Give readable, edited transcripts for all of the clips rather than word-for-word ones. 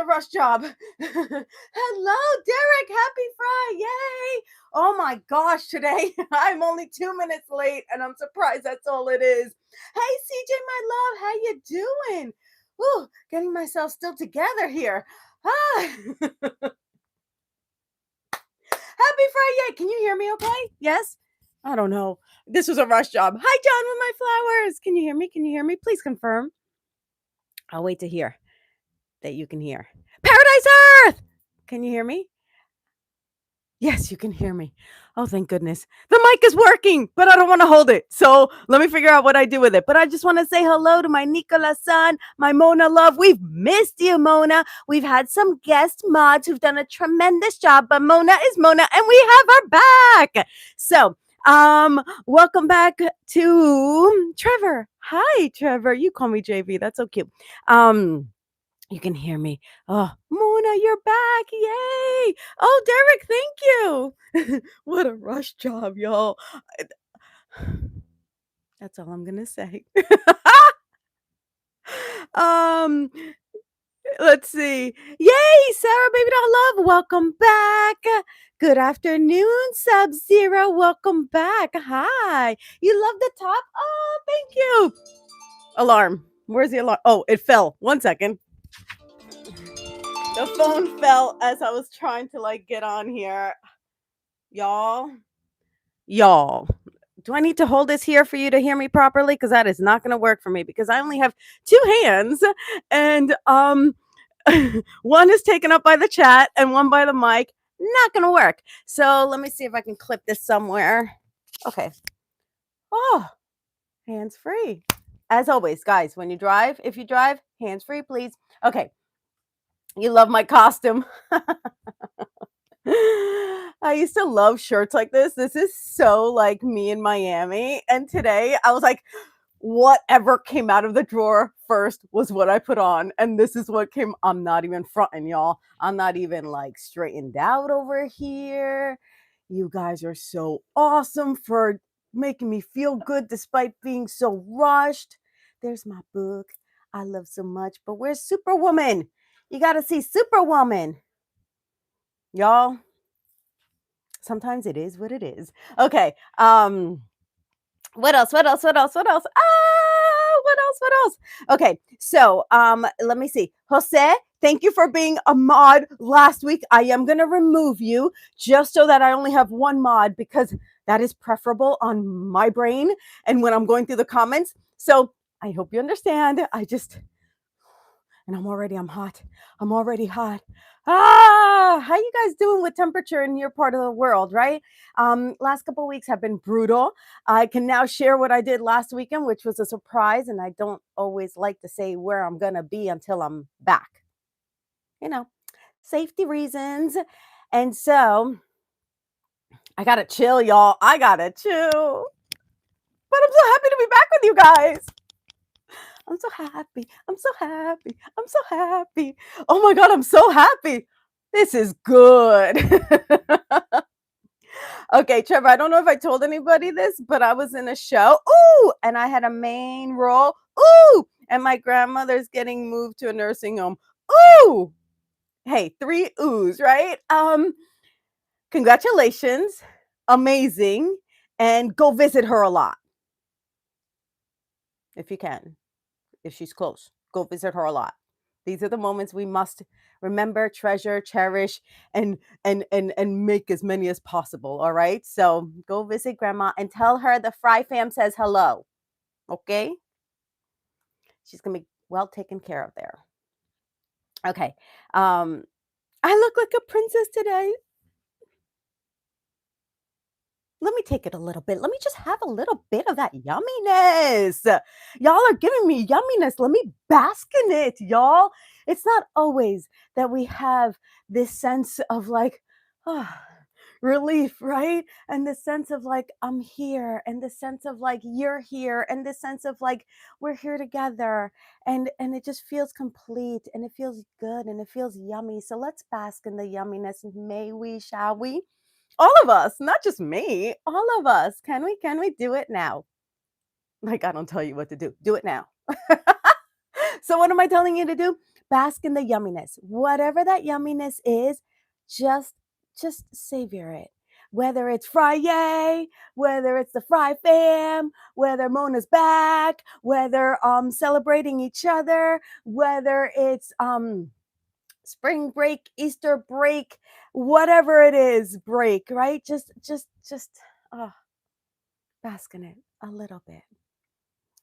rush job. Hello, Derek. Happy Friday. Oh my gosh, today I'm only 2 minutes late and I'm surprised that's all it is. Hey, CJ, my love, how you doing? Ooh, getting myself still together here. Ah. Happy Friday. Can you hear me okay? Yes? I don't know. This was a rush job. Hi, John, with my flowers. Can you hear me? Can you hear me? Please confirm. I'll wait to hear that you can hear. Paradise Earth! Can you hear me? Yes, you can hear me. Oh, thank goodness. The mic is working, but I don't want to hold it. So let me figure out what I do with it. But I just want to say hello to my Nicola son, my Mona love. We've missed you, Mona. We've had some guest mods who've done a tremendous job, but Mona is Mona and we have her back. So, welcome back to Trevor. Hi, Trevor. You call me JV. That's so cute. You can hear me. Oh, Mona, you're back. Yay. Oh, Derek, thank you. What a rush job, y'all. That's all I'm going to say. um, let's see. Yay, Sarah, baby doll love. Welcome back. Good afternoon, Sub-Zero. Welcome back. Hi. You love the top? Oh, thank you. Alarm. Where's the alarm? Oh, it fell. 1 second. The phone fell as I was trying to get on here. Y'all, do I need to hold this here for you to hear me properly? Because that is not going to work for me because I only have 2 hands and one is taken up by the chat and one by the mic. Not going to work. So let me see if I can clip this somewhere. Okay. Oh, hands free. As always, guys, when you drive, if you drive, hands free, please. Okay. You love my costume. I used to love shirts like this. This is so like me in Miami. And today I was like, whatever came out of the drawer first was what I put on. And this is what came. I'm not even fronting, y'all. I'm not even like straightened out over here. You guys are so awesome for making me feel good despite being so rushed. There's my book I love so much. But where's Superwoman? You got to see Superwoman. Y'all, sometimes it is what it is. Okay. What else? What else? What else? What else? What else? What else? Okay. So, let me see. Jose, thank you for being a mod last week. I am going to remove you just so that I only have one mod because that is preferable on my brain and when I'm going through the comments. So, I hope you understand. And I'm hot. I'm already hot. How you guys doing with temperature in your part of the world, right? Last couple of weeks have been brutal. I can now share what I did last weekend, which was a surprise, and I don't always like to say where I'm gonna be until I'm back. You know, safety reasons. And so I gotta chill, y'all. I gotta chill. But I'm so happy to be back with you guys. I'm so happy. I'm so happy. I'm so happy. Oh my God, I'm so happy. This is good. Okay, Trevor, I don't know if I told anybody this, but I was in a show. Ooh, and I had a main role. Ooh, and my grandmother's getting moved to a nursing home. Ooh. Hey, 3 oohs, right? Congratulations. Amazing. And go visit her a lot. If you can. If she's close, go visit her a lot. These are the moments we must remember, treasure, cherish, and make as many as possible. All right. So go visit grandma and tell her the Fry fam says hello. Okay. She's gonna be well taken care of there. Okay. I look like a princess today. Let me take it a little bit. Let me just have a little bit of that yumminess. Y'all are giving me yumminess. Let me bask in it, y'all. It's not always that we have this sense of relief, right? And the sense of I'm here, and the sense of you're here, and the sense of we're here together. And it just feels complete, and it feels good, and it feels yummy. So let's bask in the yumminess. May we, shall we? All of us, not just me, all of us. Can we do it now? I don't tell you what to do. Do it now. So what am I telling you to do? bask in the yumminess. Whatever that yumminess is, just just savor it. Whether it's Friday, whether it's the Fry fam, whether Mona's back, whether celebrating each other, whether it's spring break, Easter break, whatever it is, break, right? Just oh, bask in it a little bit.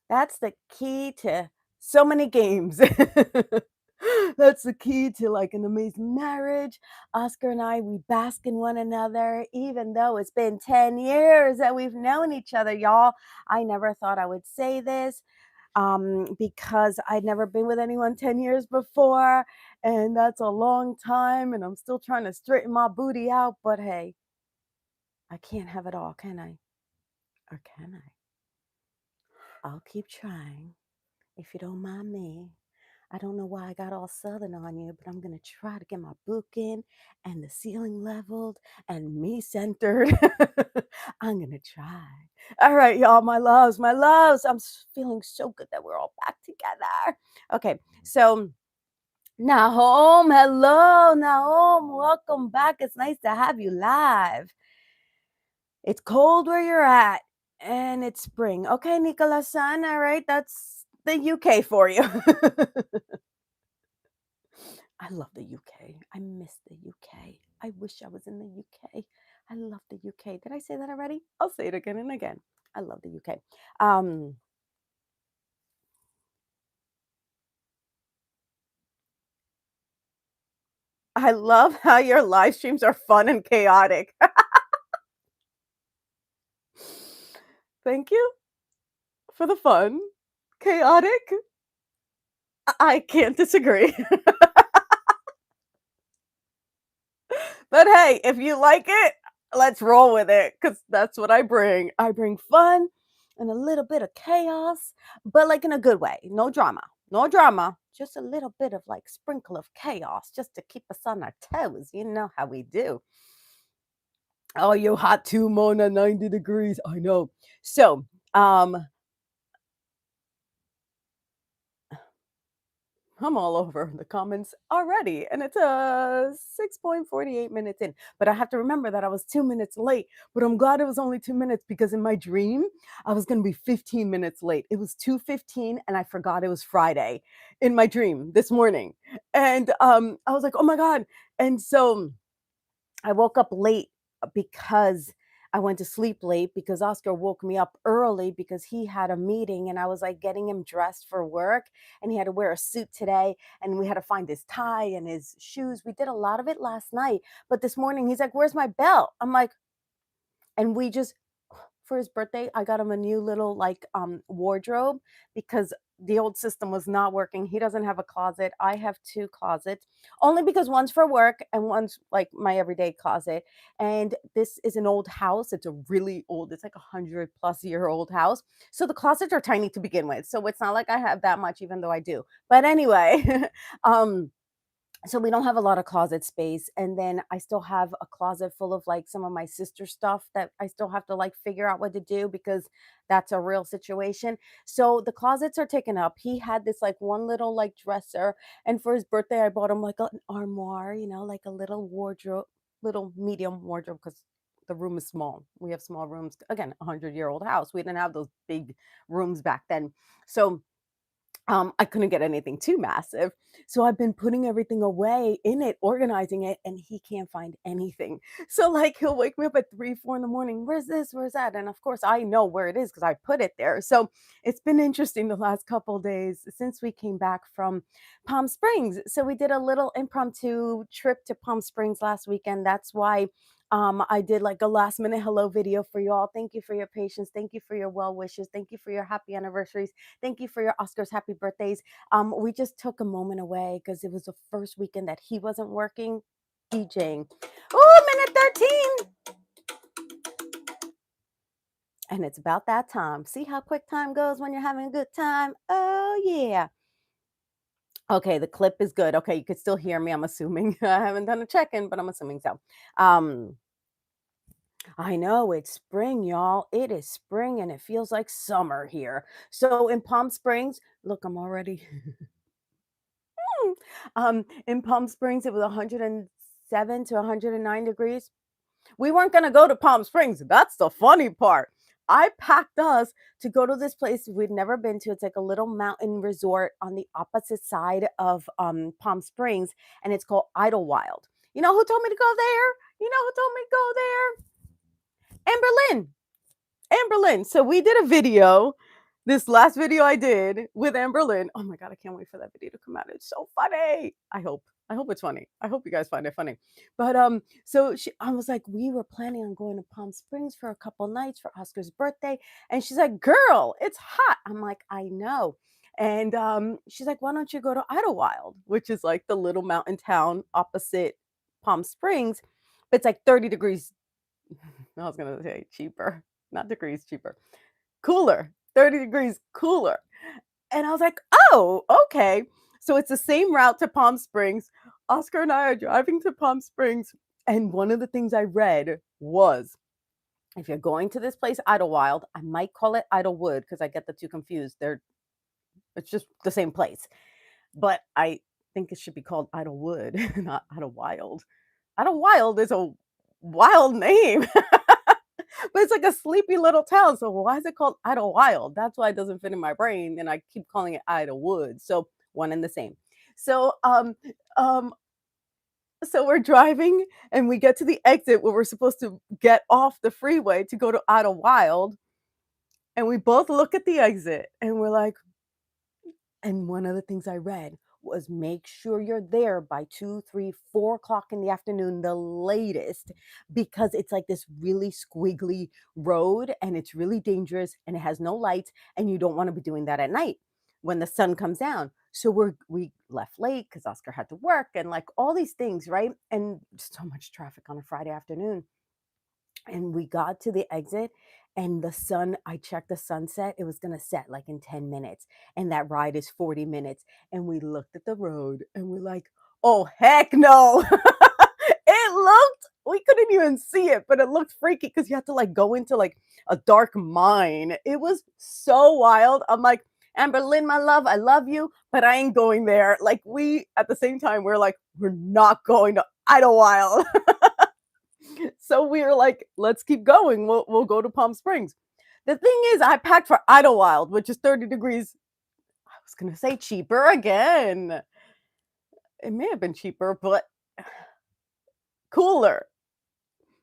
That's the key to so many games. That's the key to like an amazing marriage. Oscar and I, we bask in one another, even though it's been 10 years that we've known each other, y'all. I never thought I would say this because I'd never been with anyone 10 years before. And that's a long time. And I'm still trying to straighten my booty out. But hey, I can't have it all, can I? Or can I? I'll keep trying if you don't mind me. I don't know why I got all southern on you, but I'm going to try to get my book in and the ceiling leveled and me centered. I'm going to try. All right, y'all, my loves, my loves. Feeling so good that we're all back together. Okay, so Nahom, hello, Nahom, welcome back. It's nice to have you live. It's cold where you're at and it's spring. Okay, Nicolas-san, all right, that's the UK for you. I love the UK. I miss the UK. I wish I was in the UK. I love the UK. Did I say that already? I'll say it again and again. I love the UK. I love how your live streams are fun and chaotic. Thank you for the fun. Chaotic? I can't disagree. But hey, if you like it, let's roll with it because that's what I bring. I bring fun and a little bit of chaos, but like in a good way. No drama. No drama. Just a little bit of like sprinkle of chaos just to keep us on our toes. You know how we do. Oh, you hot too, Mona, 90 degrees. I know. So, I'm all over the comments already, and it's 6.48 minutes in. But I have to remember that I was 2 minutes late. But I'm glad it was only 2 minutes because in my dream, I was going to be 15 minutes late. It was 2:15, and I forgot it was Friday in my dream this morning. And I was like, oh my God. And so I woke up late because I went to sleep late because Oscar woke me up early because he had a meeting and I was like getting him dressed for work and he had to wear a suit today and we had to find his tie and his shoes. We did a lot of it last night, but this morning he's like, "Where's my belt?" I'm like, and we just for his birthday, I got him a new little like wardrobe because the old system was not working. He doesn't have a closet. I have two closets, only because one's for work and one's like my everyday closet. And this is an old house. It's a really old, it's like 100+ year old house. So the closets are tiny to begin with. So it's not like I have that much, even though I do. But anyway, um, so we don't have a lot of closet space, and then I still have a closet full of like some of my sister stuff that I still have to like figure out what to do because that's a real situation. So the closets are taken up. He had this like one little like dresser, and for his birthday I bought him like an armoire, like a little wardrobe, little medium wardrobe because the room is small. We have small rooms. Again, 100-year-old house. We didn't have those big rooms back then. So I couldn't get anything too massive. So I've been putting everything away in it, organizing it, and he can't find anything. So like he'll wake me up at 3, 4 in the morning. Where's this? Where's that? And of course I know where it is because I put it there. So it's been interesting the last couple days since we came back from Palm Springs. So we did a little impromptu trip to Palm Springs last weekend. That's why I did like a last minute hello video for you all. Thank you for your patience. Thank you for your well wishes. Thank you for your happy anniversaries. Thank you for your Oscars happy birthdays. We just took a moment away because it was the first weekend that he wasn't working DJing. Oh, minute 13. And it's about that time. See how quick time goes when you're having a good time? Oh, yeah. Okay, the clip is good. Okay, you could still hear me, I'm assuming. I haven't done a check-in, but I'm assuming so. I know it's spring, y'all. It is spring and it feels like summer here. So in Palm Springs, look, I'm already In Palm Springs, it was 107 to 109 degrees. We weren't gonna go to Palm Springs. That's the funny part. I packed us to go to this place we'd never been to. It's like a little mountain resort on the opposite side of Palm Springs, and it's called Idlewild. You know who told me to go there? You know who told me to go there? Amberlynn. Amberlynn. So we did a video, this last video I did with Amberlynn. Oh my God, I can't wait for that video to come out. It's so funny. I hope. I hope it's funny. I hope you guys find it funny. But I was like, we were planning on going to Palm Springs for a couple nights for Oscar's birthday. And she's like, girl, it's hot. I'm like, I know. And she's like, why don't you go to Idlewild, which is like the little mountain town opposite Palm Springs. But it's like 30 degrees. I was gonna say cheaper, not degrees, cheaper. Cooler, 30 degrees cooler. And I was like, "Oh, okay." So it's the same route to Palm Springs. Oscar and I are driving to Palm Springs, and one of the things I read was, if you're going to this place, Idlewild, I might call it Idlewood because I get the two confused. It's just the same place, but I think it should be called Idlewood, not Idlewild. Idlewild is a wild name. But it's like a sleepy little town. So why is it called Idlewild? That's why it doesn't fit in my brain. And I keep calling it Idlewood. So one and the same. So um so we're driving and we get to the exit where we're supposed to get off the freeway to go to Idlewild. And we both look at the exit and we're like, and one of the things I read was make sure you're there by 2, 3, 4 o'clock in the afternoon, the latest, because it's like this really squiggly road and it's really dangerous and it has no lights and you don't want to be doing that at night when the sun comes down. So we left late because Oscar had to work and like all these things, right? And so much traffic on a Friday afternoon. And we got to the exit and the sun, I checked the sunset, it was gonna set like in 10 minutes. And that ride is 40 minutes. And we looked at the road and we're like, oh heck no. We couldn't even see it, but it looked freaky because you had to like go into like a dark mine. It was so wild. I'm like, Amberlynn, my love, I love you, but I ain't going there. Like we at the same time, we're like, we're not going to Idlewild. So we were like, let's keep going. We'll go to Palm Springs. The thing is, I packed for Idlewild, which is 30 degrees. I was gonna say cheaper again. It may have been cheaper, but cooler.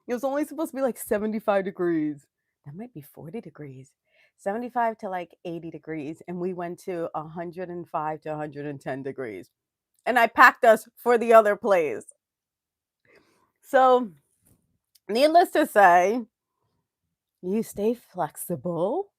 It was only supposed to be like 75 degrees. That might be 40 degrees. 75 to like 80 degrees. And we went to 105 to 110 degrees. And I packed us for the other place. So, needless to say, you stay flexible,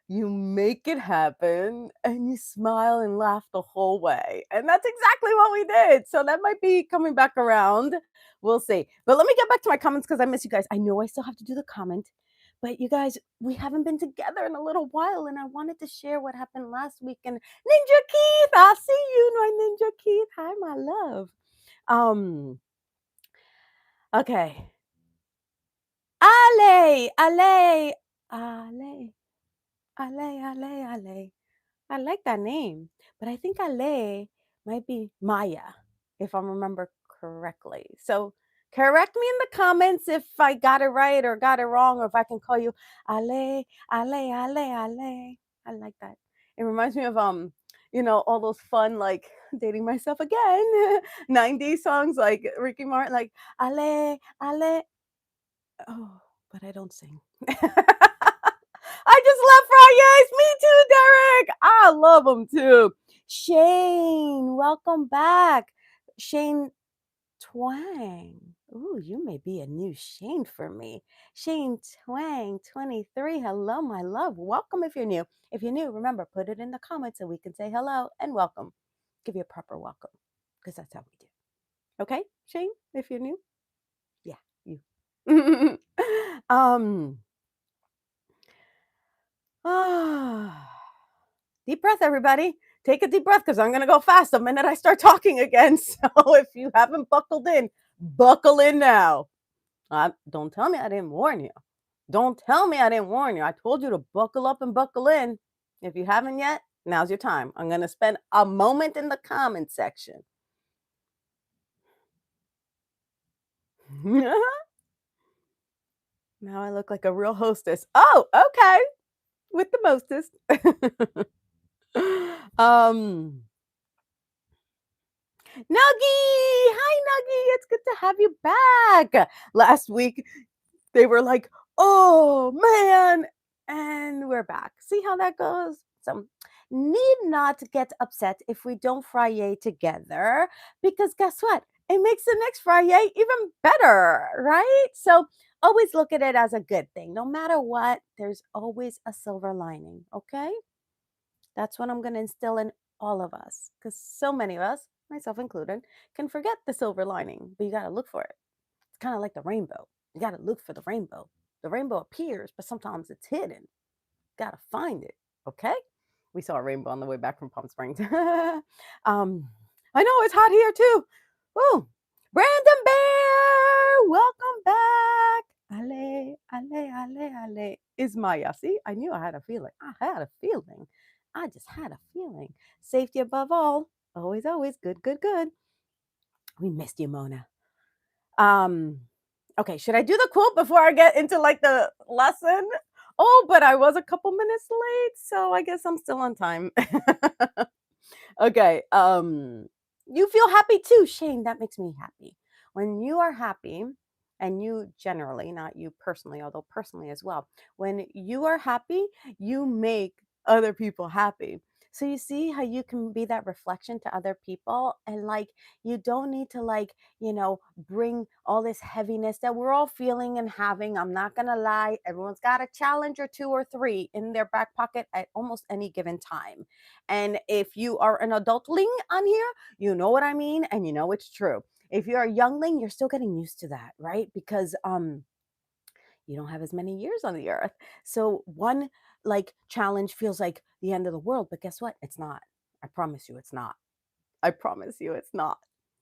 you make it happen, and you smile and laugh the whole way. And that's exactly what we did. So that might be coming back around. We'll see. But let me get back to my comments because I miss you guys. I know I still have to do the comment, but you guys, we haven't been together in a little while, and I wanted to share what happened last week. And Ninja Keith, I see you, my Ninja Keith. Hi, my love. Um, okay. Ale, Ale, Ale. Ale, Ale, Ale. I like that name, but I think Ale might be Maya, if I remember correctly. So correct me in the comments if I got it right or got it wrong, or if I can call you Ale, Ale, Ale, Ale. I like that. It reminds me of all those fun like dating myself again 90s songs like Ricky Martin, like Ale, Ale. Oh, but I don't sing. I just love Fridays. Me too, Derek. I love them too. Shane, welcome back. Shane Twang. Ooh, you may be a new Shane for me. Shane Twang, 23. Hello, my love. Welcome if you're new. If you're new, remember, put it in the comments so we can say hello and welcome. Give you a proper welcome because that's how we do. Okay, Shane, if you're new? Yeah, you. um, Ah, deep breath, everybody. Take a deep breath because I'm going to go fast the minute I start talking again. So if you haven't buckled in, buckle in now. Don't tell me I didn't warn you. Don't tell me I didn't warn you. I told you to buckle up and buckle in. If you haven't yet, now's your time. I'm going to spend a moment in the comment section. Now I look like a real hostess. Oh, okay. With the mostest. um, Nuggy! Hi, Nuggy. It's good to have you back. Last week, they were like, "Oh, man." And we're back. See how that goes? So, need not get upset if we don't Friday together because guess what? It makes the next Friday even better, right? So, always look at it as a good thing. No matter what, there's always a silver lining, okay? That's what I'm going to instill in all of us because so many of us, myself included, can forget the silver lining, but you got to look for it. It's kind of like the rainbow. You got to look for the rainbow. The rainbow appears, but sometimes it's hidden. Got to find it. Okay? We saw a rainbow on the way back from Palm Springs. I know it's hot here too. Oh, Brandon Bear, welcome back. Ale, ale, ale, ale. Is Maya. See, I knew I had a feeling. I had a feeling. I just had a feeling. Safety above all. Always, always. Good, good, good. We missed you, Mona. Um, okay, should I do the quote before I get into like the lesson? Oh, but I was a couple minutes late, so I guess I'm still on time. Okay, you feel happy too, Shane. That makes me happy. When you are happy, and you generally, not you personally, although personally as well, when you are happy, you make other people happy. So you see how you can be that reflection to other people, and like you don't need to like, bring all this heaviness that we're all feeling and having. I'm not gonna lie, everyone's got a challenge or two or three in their back pocket at almost any given time. And if you are an adultling on here, you know what I mean, and you know it's true. If you're a youngling, you're still getting used to that, right? Because you don't have as many years on the earth. So one like challenge feels like the end of the world, but guess what? It's not. I promise you it's not. I promise you it's not.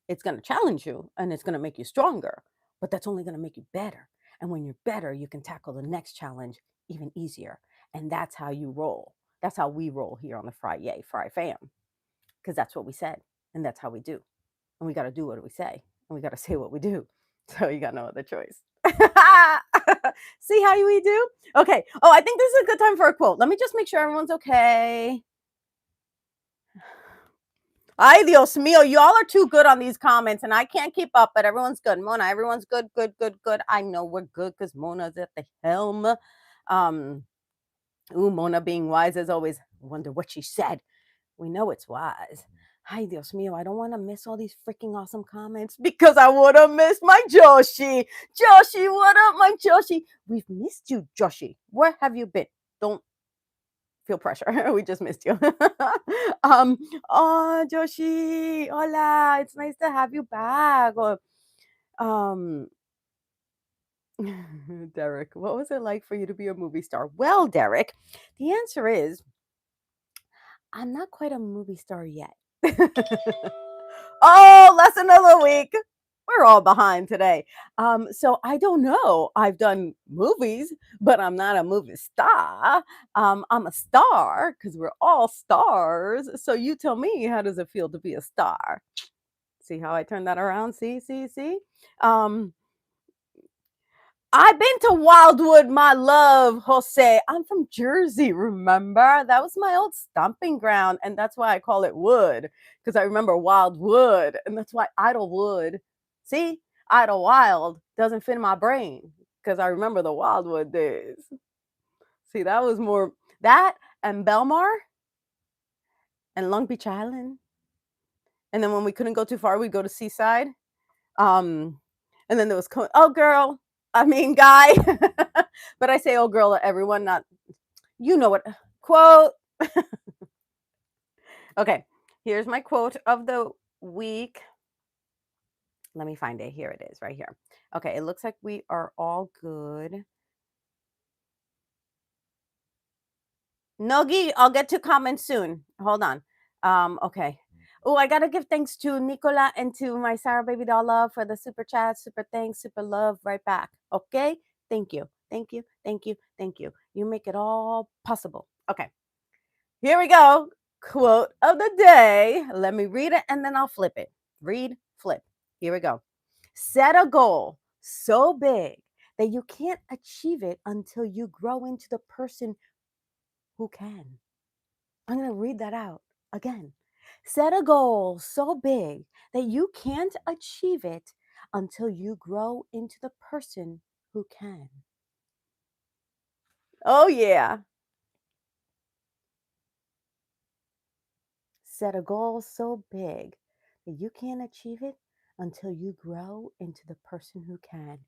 It's going to challenge you and it's going to make you stronger, but that's only going to make you better. And when you're better, you can tackle the next challenge even easier. And that's how you roll. That's how we roll here on the Fry fam, because that's what we said and that's how we do. And we got to do what we say and we got to say what we do. So you got no other choice. See how we do? Okay. Oh, I think this is a good time for a quote. Let me just make sure everyone's okay. Ay, Dios mío, y'all are too good on these comments and I can't keep up, but everyone's good. Mona, everyone's good, good, good, good. I know we're good because Mona's at the helm. Mona being wise as always. Wonder what she said. We know it's wise. Ay, Dios mío, I don't want to miss all these freaking awesome comments because I would have missed my Joshi. Joshi, what up, my Joshi? We've missed you, Joshi. Where have you been? Don't feel pressure. We just missed you. Oh, Joshi, hola. It's nice to have you back. Or, Derek, what was it like for you to be a movie star? Well, Derek, the answer is I'm not quite a movie star yet. Oh, lesson of the week. We're all behind today. So I don't know. I've done movies, but I'm not a movie star. I'm a star because we're all stars. So you tell me, how does it feel to be a star? See how I turned that around? See, see, see. Um, I've been to Wildwood, my love, Jose. I'm from Jersey, remember? That was my old stomping ground. And that's why I call it wood, because I remember Wildwood. And that's why Idlewood, see, Idlewild doesn't fit in my brain because I remember the Wildwood days. See, that was more that and Belmar and Long Beach Island. And then when we couldn't go too far, we'd go to Seaside. Um, and then there was, oh, girl, I mean, guy. But I say, oh, girl, to everyone, not, you know what, quote. Okay, here's my quote of the week. Let me find it. Here it is, right here. Okay, it looks like we are all good. Nogi, I'll get to comments soon. Hold on. Okay. Oh, I gotta give thanks to Nicola and to my Sarah Baby Doll Love for the super chat, super thanks, super love right back. Okay? Thank you. Thank you. Thank you. Thank you. You make it all possible. Okay. Here we go. Quote of the day. Let me read it and then I'll flip it. Read, flip. Here we go. Set a goal so big that you can't achieve it until you grow into the person who can. I'm going to read that out again. Set a goal so big that you can't achieve it until you grow into the person who can. Oh, yeah. Set a goal so big that you can't achieve it until you grow into the person who can.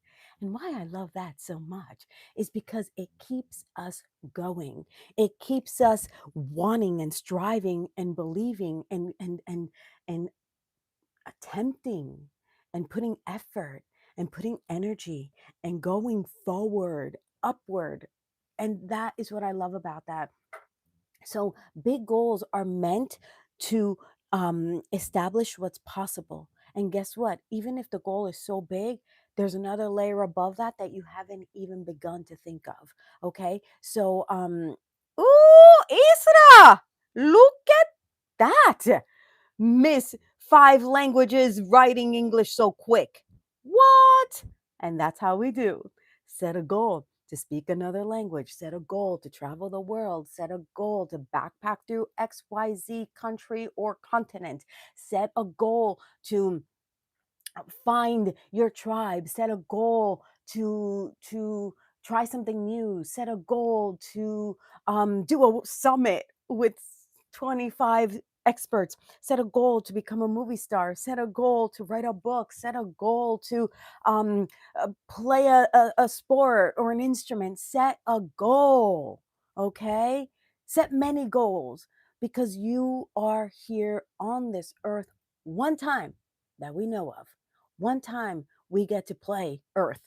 And why I love that so much is because it keeps us going. It keeps us wanting and striving and believing and attempting and putting effort and putting energy and going forward, upward. And that is what I love about that. So big goals are meant to establish what's possible. And guess what? Even if the goal is so big, there's another layer above that that you haven't even begun to think of. Okay. So, ooh, Isra, look at that. Miss five languages, writing English so quick. What? And that's how we do. Set a goal to speak another language, set a goal to travel the world, set a goal to backpack through XYZ country or continent, set a goal to find your tribe, set a goal to try something new, set a goal to do a summit with 25 experts, set a goal to become a movie star, set a goal to write a book, set a goal to play a sport or an instrument, set a goal. Okay, set many goals, because you are here on this earth one time that we know of. One time we get to play Earth.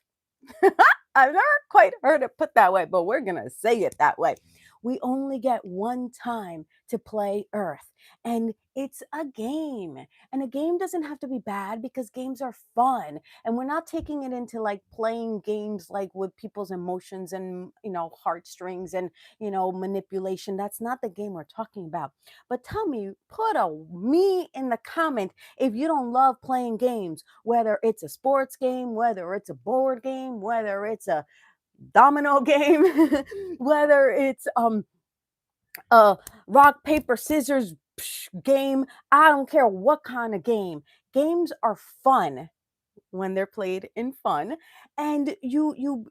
I've never quite heard it put that way, but we're going to say it that way. We only get one time to play Earth, and it's a game. And a game doesn't have to be bad, because games are fun. And we're not taking it into like playing games like with people's emotions and, heartstrings and, manipulation. That's not the game we're talking about. But tell me, put a me in the comment if you don't love playing games, whether it's a sports game, whether it's a board game, whether it's a domino game, whether it's a rock paper scissors game. I don't care what kind of game. Games are fun when they're played in fun, and you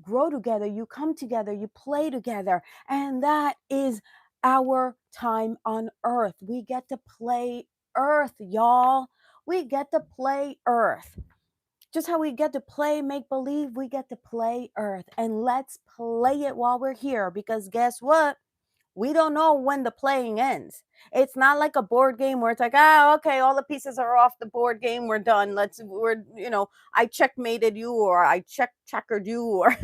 grow together, you come together, you play together, and that is our time on earth. We get to play earth, y'all. We get to play earth. Just how we get to play make believe, we get to play earth. And let's play it while we're here, because guess what? We don't know when the playing ends. It's not like a board game where it's like, okay, all the pieces are off the board game. We're done. I checkmated you, or I checkered you, or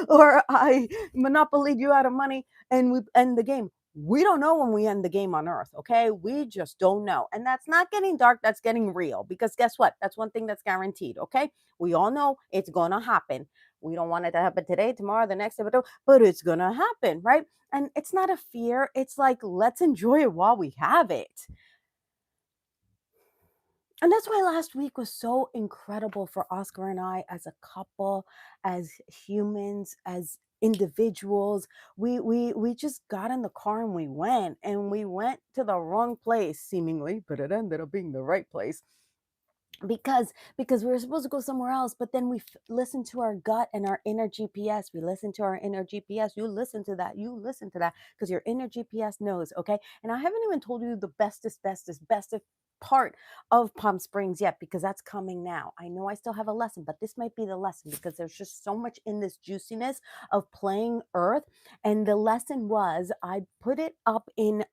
or I monopolied you out of money, and we end the game. We don't know when we end the game on Earth, okay? We just don't know. And that's not getting dark, that's getting real. Because guess what? That's one thing that's guaranteed, okay? We all know it's gonna happen. We don't want it to happen today, tomorrow, the next day, but it's gonna happen, right? And it's not a fear. It's like, let's enjoy it while we have it. And that's why last week was so incredible for Oscar and I, as a couple, as humans, as individuals. We just got in the car and we went to the wrong place seemingly, but it ended up being the right place, because we were supposed to go somewhere else, but then we listened to our gut and our inner GPS. We listened to our inner GPS. You listen to that, because your inner GPS knows. Okay, and I haven't even told you the bestest part of Palm Springs yet, because that's coming now. I know I still have a lesson, but this might be the lesson, because there's just so much in this juiciness of playing earth. And the lesson was, I put it up in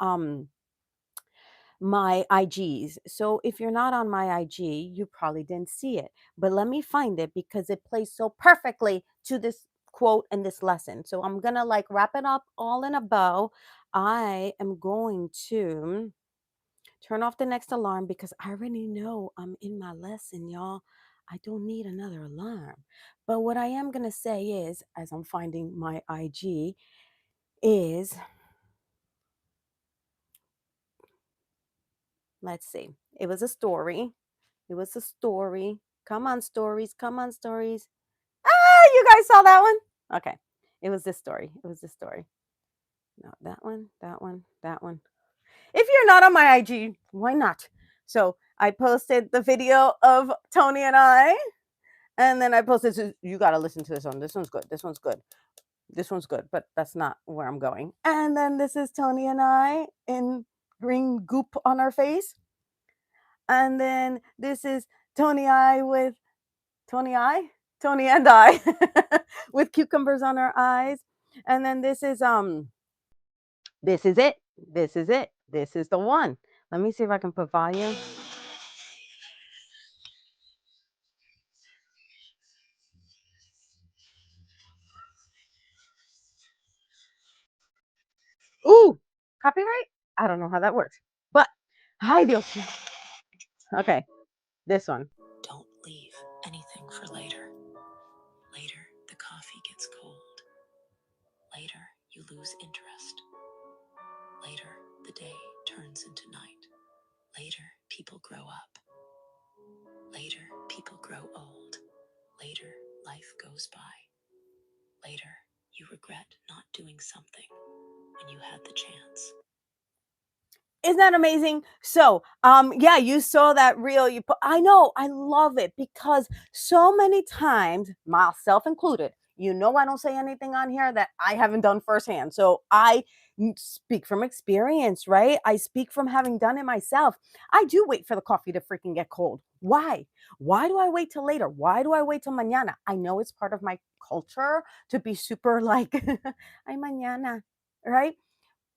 my IGs. So if you're not on my IG, you probably didn't see it. But let me find it, because it plays so perfectly to this quote and this lesson. So I'm going to like wrap it up all in a bow. I am going to turn off the next alarm, because I already know I'm in my lesson, y'all. I don't need another alarm. But what I am going to say is, as I'm finding my IG, is, let's see, it was a story. It was a story Come on, stories. Come on, stories. Ah, you guys saw that one? Okay. It was this story. It was this story. No, that one, that one, that one. If you're not on my IG, why not? So I posted the video of Tony and I, and then I posted, you got to listen to this one. This one's good. This one's good. This one's good, but that's not where I'm going. And then this is Tony and I in green goop on our face. And then this is Tony I with Tony I, Tony and I with cucumbers on our eyes. And then this is this is it. This is it. This is the one. Let me see if I can put volume. Ooh, copyright? I don't know how that works. But hi Dios. Okay, this one. Don't leave anything for later. Later, the coffee gets cold. Later, you lose interest. Later, the day turns into night. Later, people grow up. Later, people grow old. Later, life goes by. Later, you regret not doing something when you had the chance. Isn't that amazing? So, yeah, you saw that reel. You put, I know, I love it because so many times, myself included, I don't say anything on here that I haven't done firsthand. So I speak from experience, right? I speak from having done it myself. I do wait for the coffee to freaking get cold. Why? Why do I wait till later? Why do I wait till mañana? I know it's part of my culture to be super like, ay, mañana, right?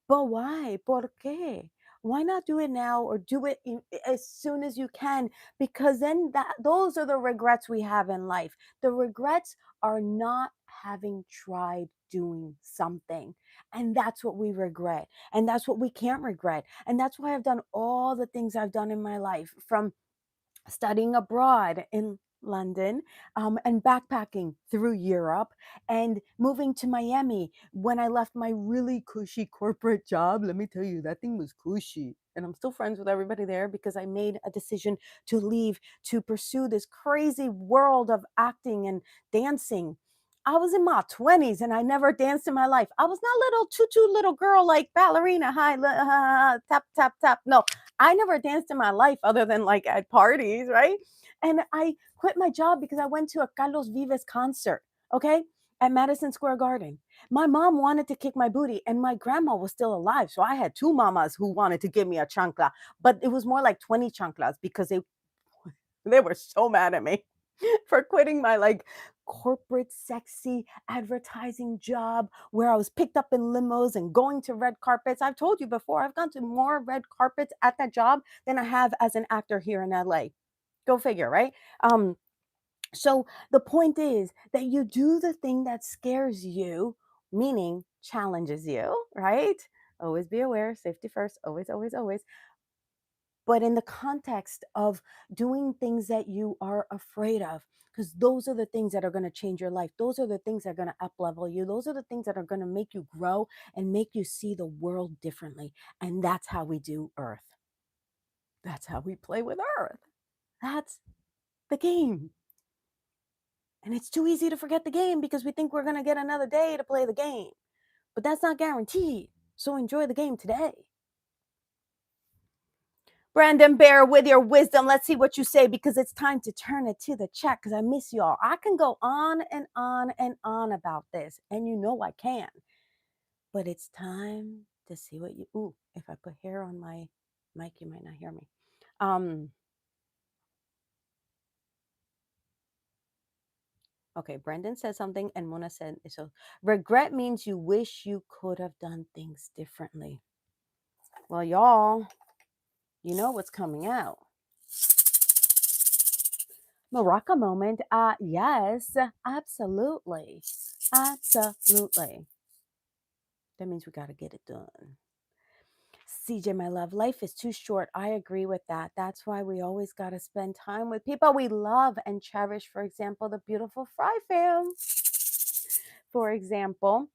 But why? ¿Por qué? Why not do it now or do it as soon as you can? Because then those are the regrets we have in life. The regrets are not having tried doing something. And that's what we regret. And that's what we can't regret. And that's why I've done all the things I've done in my life, from studying abroad in London, and backpacking through Europe, and moving to Miami when I left my really cushy corporate job. Let me tell you, that thing was cushy. And I'm still friends with everybody there because I made a decision to leave to pursue this crazy world of acting and dancing. I was in my 20s and I never danced in my life. I was not little tutu little girl like ballerina, hi, tap, tap, tap. No, I never danced in my life other than like at parties, right? And I quit my job because I went to a Carlos Vives concert, okay, at Madison Square Garden. My mom wanted to kick my booty, and my grandma was still alive. So I had two mamas who wanted to give me a chancla, but it was more like 20 chanclas because they were so mad at me for quitting my like corporate sexy advertising job where I was picked up in limos and going to red carpets. I've told you before, I've gone to more red carpets at that job than I have as an actor here in LA. Go figure, right? So the point is that you do the thing that scares you, meaning challenges you, right? Always be aware, safety first, always, always, always. But in the context of doing things that you are afraid of, because those are the things that are going to change your life. Those are the things that are going to up level you. Those are the things that are going to make you grow and make you see the world differently. And that's how we do Earth. That's how we play with Earth. That's the game. And it's too easy to forget the game because we think we're going to get another day to play the game. But that's not guaranteed. So enjoy the game today. Brandon Bear, with your wisdom, let's see what you say because it's time to turn it to the chat because I miss y'all. I can go on and on and on about this, and you know I can. But it's time to see what you. Ooh, if I put hair on my mic, you might not hear me. Okay, Brendan said something, and Mona said so. Regret means you wish you could have done things differently. Well, y'all, you know what's coming out. Maraca moment. Yes, absolutely. Absolutely. That means we got to get it done. CJ, my love, life is too short. I agree with that. That's why we always got to spend time with people we love and cherish. For example, the beautiful Fry fam. For example,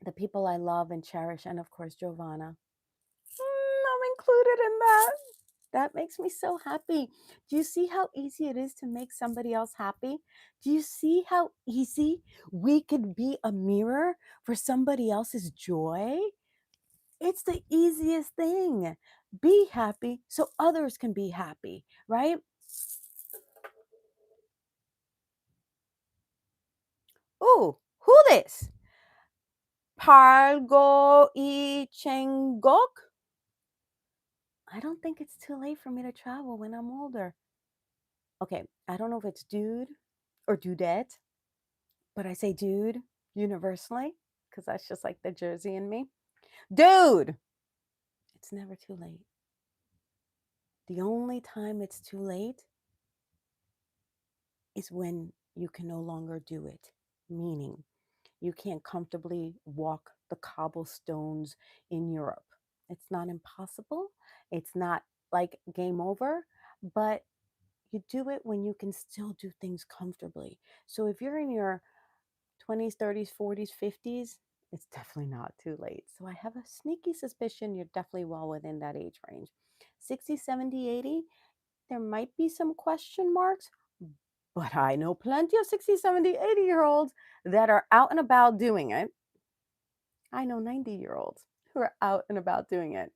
the people I love and cherish. And of course, Jovanna. I'm included in that. That makes me so happy. Do you see how easy it is to make somebody else happy? Do you see how easy we could be a mirror for somebody else's joy? It's the easiest thing. Be happy so others can be happy, right? Ooh, who this? Pargo I Chengok? I don't think it's too late for me to travel when I'm older. Okay, I don't know if it's dude or dudette, but I say dude universally because that's just like the Jersey in me. Dude, it's never too late. The only time it's too late is when you can no longer do it, meaning you can't comfortably walk the cobblestones in Europe. It's not impossible. It's not like game over, but you do it when you can still do things comfortably. So if you're in your 20s, 30s, 40s, 50s, it's definitely not too late. So I have a sneaky suspicion you're definitely well within that age range. 60, 70, 80, there might be some question marks, but I know plenty of 60, 70, 80-year-olds that are out and about doing it. I know 90-year-olds who are out and about doing it.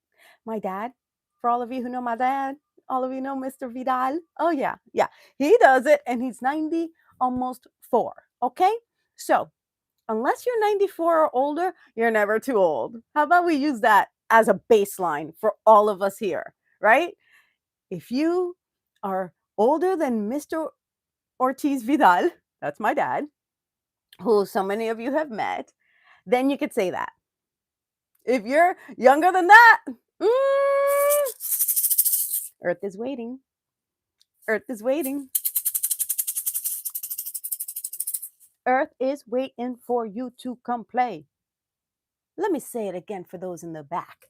My dad, for all of you who know my dad, all of you know Mr. Vidal. Oh, yeah, yeah. He does it and he's 90, almost 4. Okay? So, unless you're 94 or older, you're never too old. How about we use that as a baseline for all of us here, right? If you are older than Mr. Ortiz Vidal, that's my dad, who so many of you have met, then you could say that. If you're younger than that, Earth is waiting. Earth is waiting. Earth is waiting for you to come play. Let me say it again for those in the back.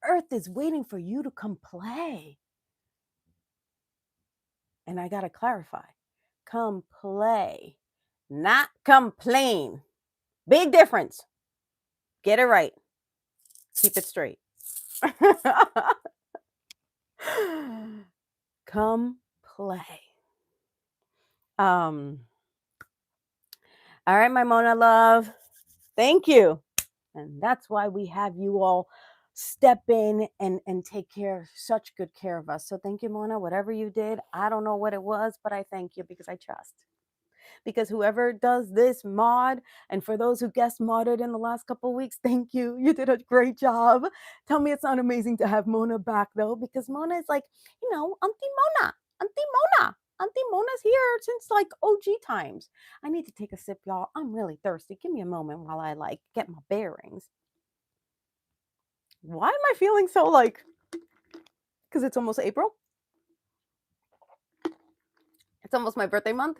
Earth is waiting for you to come play. And I got to clarify, come play, not complain. Big difference. Get it right. Keep it straight. Come play. All right, my Mona love. Thank you. And that's why we have you all step in and take such good care of us. So thank you, Mona. Whatever you did, I don't know what it was, but I thank you because I trust. Because whoever does this mod, and for those who guest modded in the last couple of weeks, thank you. You did a great job. Tell me it's not amazing to have Mona back though, because Mona is like, Auntie Mona, Auntie Mona. Auntie Mona's here since like OG times. I need to take a sip, y'all. I'm really thirsty. Give me a moment while I like get my bearings. Why am I feeling so like, because it's almost April? It's almost my birthday month.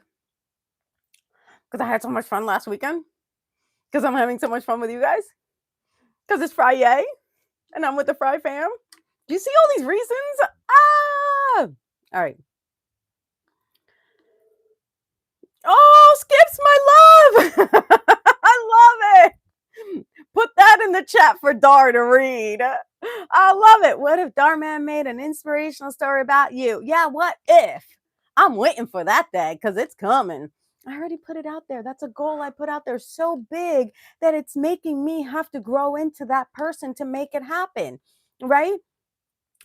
Because I had so much fun last weekend. Because I'm having so much fun with you guys. Because it's Friday and I'm with the Fry fam. Do you see all these reasons? Ah! All right. Oh, Skips, my love. I love it. Put that in the chat for Dhar to read. I love it. What if Dhar Man made an inspirational story about you? Yeah, what if? I'm waiting for that day because it's coming. I already put it out there. That's a goal I put out there so big that it's making me have to grow into that person to make it happen, right?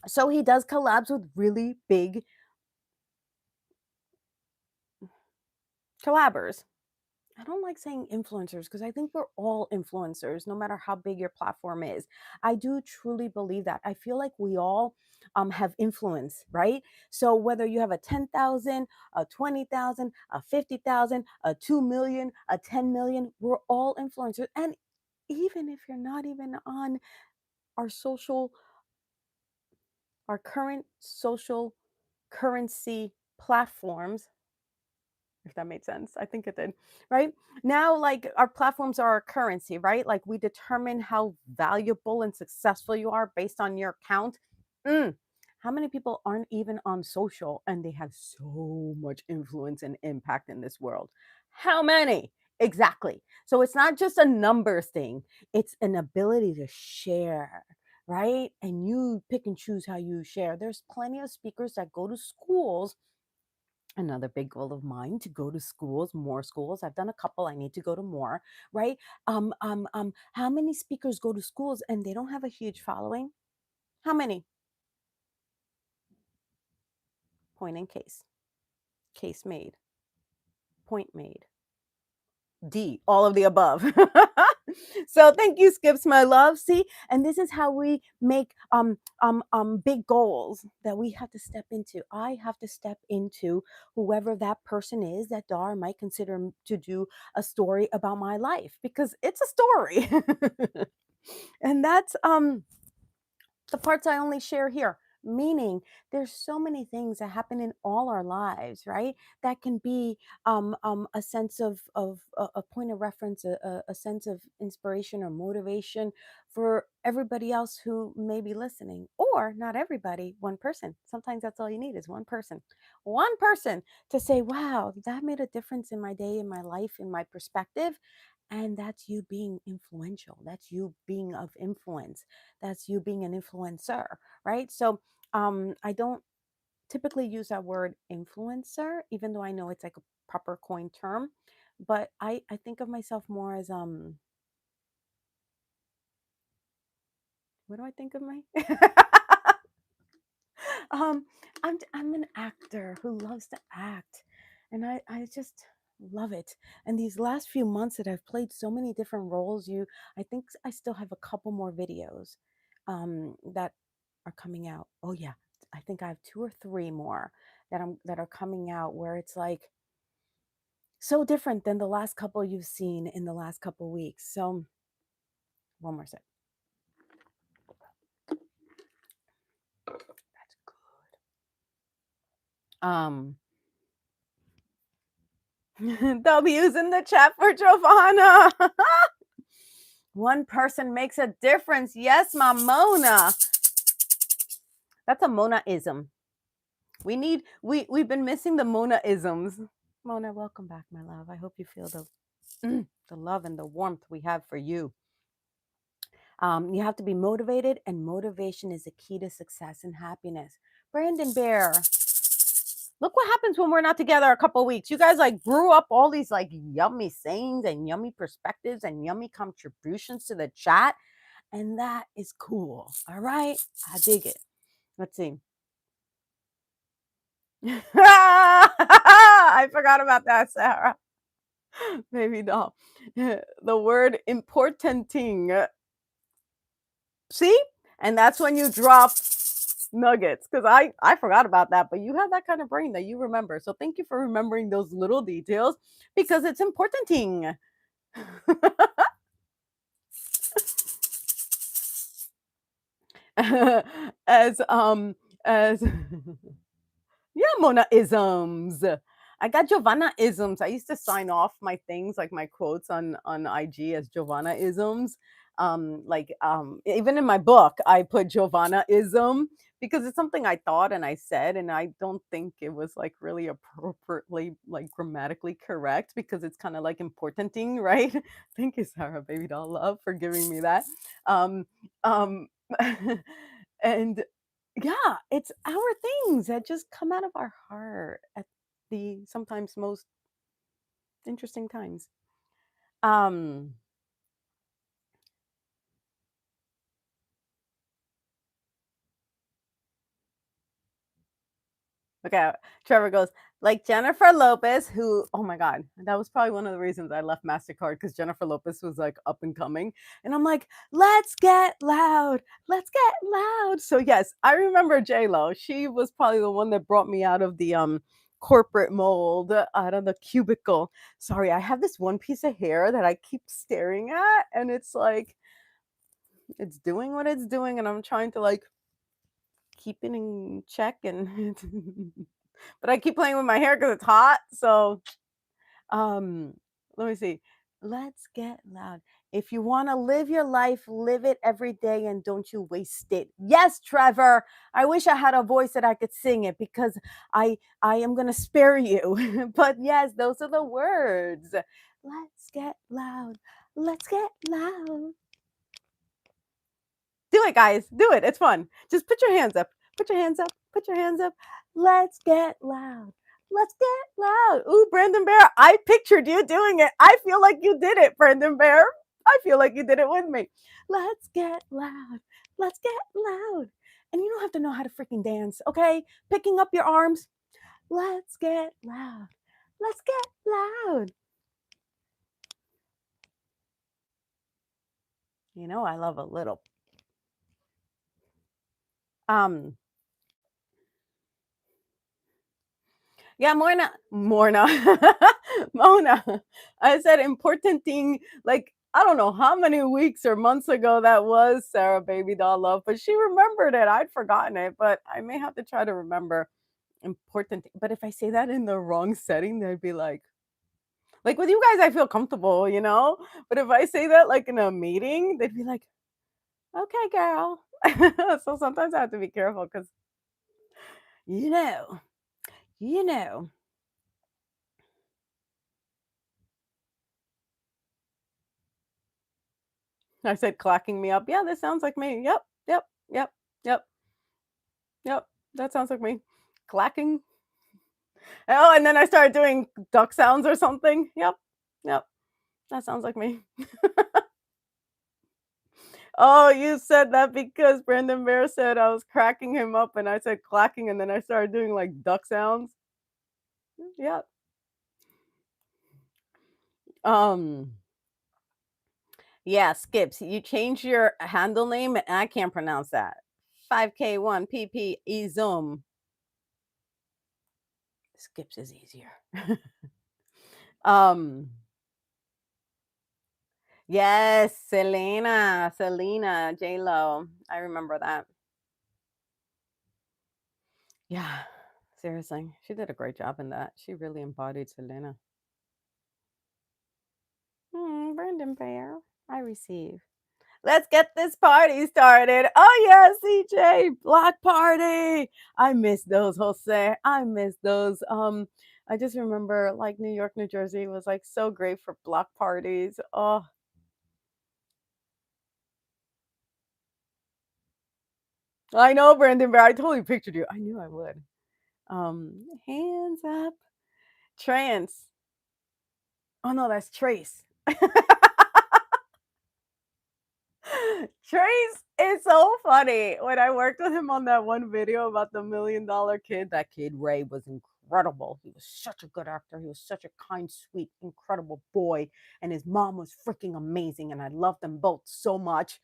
So he does collabs with really big collabers. I don't like saying influencers because I think we're all influencers, no matter how big your platform is. I do truly believe that. I feel like we all have influence, right? So whether you have a 10,000, a 20,000, a 50,000, a 2 million, a 10 million, we're all influencers. And even if you're not even on our current social currency platforms, if that made sense. I think it did, right? Now, like our platforms are our currency, right? Like we determine how valuable and successful you are based on your account. How many people aren't even on social and they have so much influence and impact in this world? How many? Exactly. So it's not just a numbers thing, it's an ability to share, right? And you pick and choose how you share. There's plenty of speakers that go to schools. Another big goal of mine to go to schools, more schools. I've done a couple. I need to go to more, right? How many speakers go to schools and they don't have a huge following? How many? Point in case. Case made. Point made. D, all of the above. So thank you, Skips, my love. See, and this is how we make big goals that we have to step into. I have to step into whoever that person is that Dhar might consider to do a story about my life, because it's a story. And that's the parts I only share here. Meaning, there's so many things that happen in all our lives, right? That can be a sense of a point of reference, a sense of inspiration or motivation for everybody else who may be listening, or not everybody. One person. Sometimes that's all you need is one person to say, "Wow, that made a difference in my day, in my life, in my perspective." And that's you being influential. That's you being of influence. That's you being an influencer, right? So I don't typically use that word influencer, even though I know it's like a proper coin term. But I think of myself more as what do I think of my um I'm an actor who loves to act, and I just love it. And these last few months that I've played so many different roles, I think I still have a couple more videos that are coming out. Oh yeah, I think I have 2 or 3 more that are coming out, where it's like so different than the last couple you've seen in the last couple weeks. So one more sip. That's good. W's in the chat for Jovanna. One person makes a difference. Yes, my Mona. That's a Mona-ism. We've been missing the Mona-isms. Mona, welcome back, my love. I hope you feel the love and the warmth we have for you. You have to be motivated, and motivation is the key to success and happiness. Brandon Bear, look what happens when we're not together a couple weeks. You guys like brew up all these like yummy sayings and yummy perspectives and yummy contributions to the chat. And that is cool. All right. I dig it. Let's see. I forgot about that, Sarah. Maybe no. The word importanting. See? And that's when you drop nuggets, because I forgot about that, but you have that kind of brain that you remember. So thank you for remembering those little details, because it's importanting. as as yeah, Mona isms. I got Jovanna isms. I used to sign off my things, like my quotes on IG, as Jovanna isms. Even in my book, I put Jovanna ism, because it's something I thought and I said, and I don't think it was like really appropriately like grammatically correct, because it's kind of like importanting, right? Thank you, Sarah, baby doll love, for giving me that. Um, um, and yeah, it's our things that just come out of our heart at the sometimes most interesting times. Um, okay, Trevor goes, like Jennifer Lopez, who, oh my God, that was probably one of the reasons I left MasterCard, because Jennifer Lopez was like up and coming. And I'm like, let's get loud. Let's get loud. So yes, I remember J-Lo. She was probably the one that brought me out of the corporate mold, out of the cubicle. Sorry, I have this one piece of hair that I keep staring at, and it's like, it's doing what it's doing, and I'm trying to like keep it in check, and but I keep playing with my hair because it's hot. So um let me see. Let's get loud. If you want to live your life, live it every day, and don't you waste it. Yes, Trevor. I wish I had a voice that I could sing it, because I am going to spare you. But yes, those are the words. Let's get loud. Let's get loud. Do it, guys. Do it. It's fun. Just put your hands up. Put your hands up. Put your hands up. Let's get loud. Let's get loud. Ooh, Brandon Bear, I pictured you doing it. I feel like you did it, Brandon Bear. I feel like you did it with me. Let's get loud. Let's get loud. And you don't have to know how to freaking dance, okay? Picking up your arms. Let's get loud. Let's get loud. You know, I love a little. Um, Yeah, Morna, Mona. I said important thing, like, I don't know how many weeks or months ago that was, Sarah Baby Doll Love, but she remembered it. I'd forgotten it, but I may have to try to remember but if I say that in the wrong setting, they'd be like with you guys, I feel comfortable, you know? But if I say that like in a meeting, they'd be like, okay, girl. So sometimes I have to be careful because, you know, you know. I said clacking me up. Yeah, this sounds like me. Yep, yep, yep, yep, yep. That sounds like me. Clacking. Oh, and then I started doing duck sounds or something. Yep, yep. That sounds like me. Oh, you said that because Brandon Bear said I was cracking him up and I said clacking and then I started doing like duck sounds. Yep. Um, yeah, Skips, you changed your handle name and I can't pronounce that. 5K1 PPE Zoom. Skips is easier. um Yes, Selena, J-Lo. I remember that. Yeah, seriously. She did a great job in that. She really embodied Selena. Brandon Bear. I receive. Let's get this party started. Oh yeah, CJ, block party. I miss those, Jose. I miss those. I just remember like New York, New Jersey was like so great for block parties. Oh, I know, Brandon Bear. I totally pictured you. I knew I would. Hands up. Trance. Oh no, that's Trace. Trace is so funny. When I worked with him on that one video about the $1 million kid, that kid Ray was incredible. He was such a good actor. He was such a kind, sweet, incredible boy. And his mom was freaking amazing. And I loved them both so much.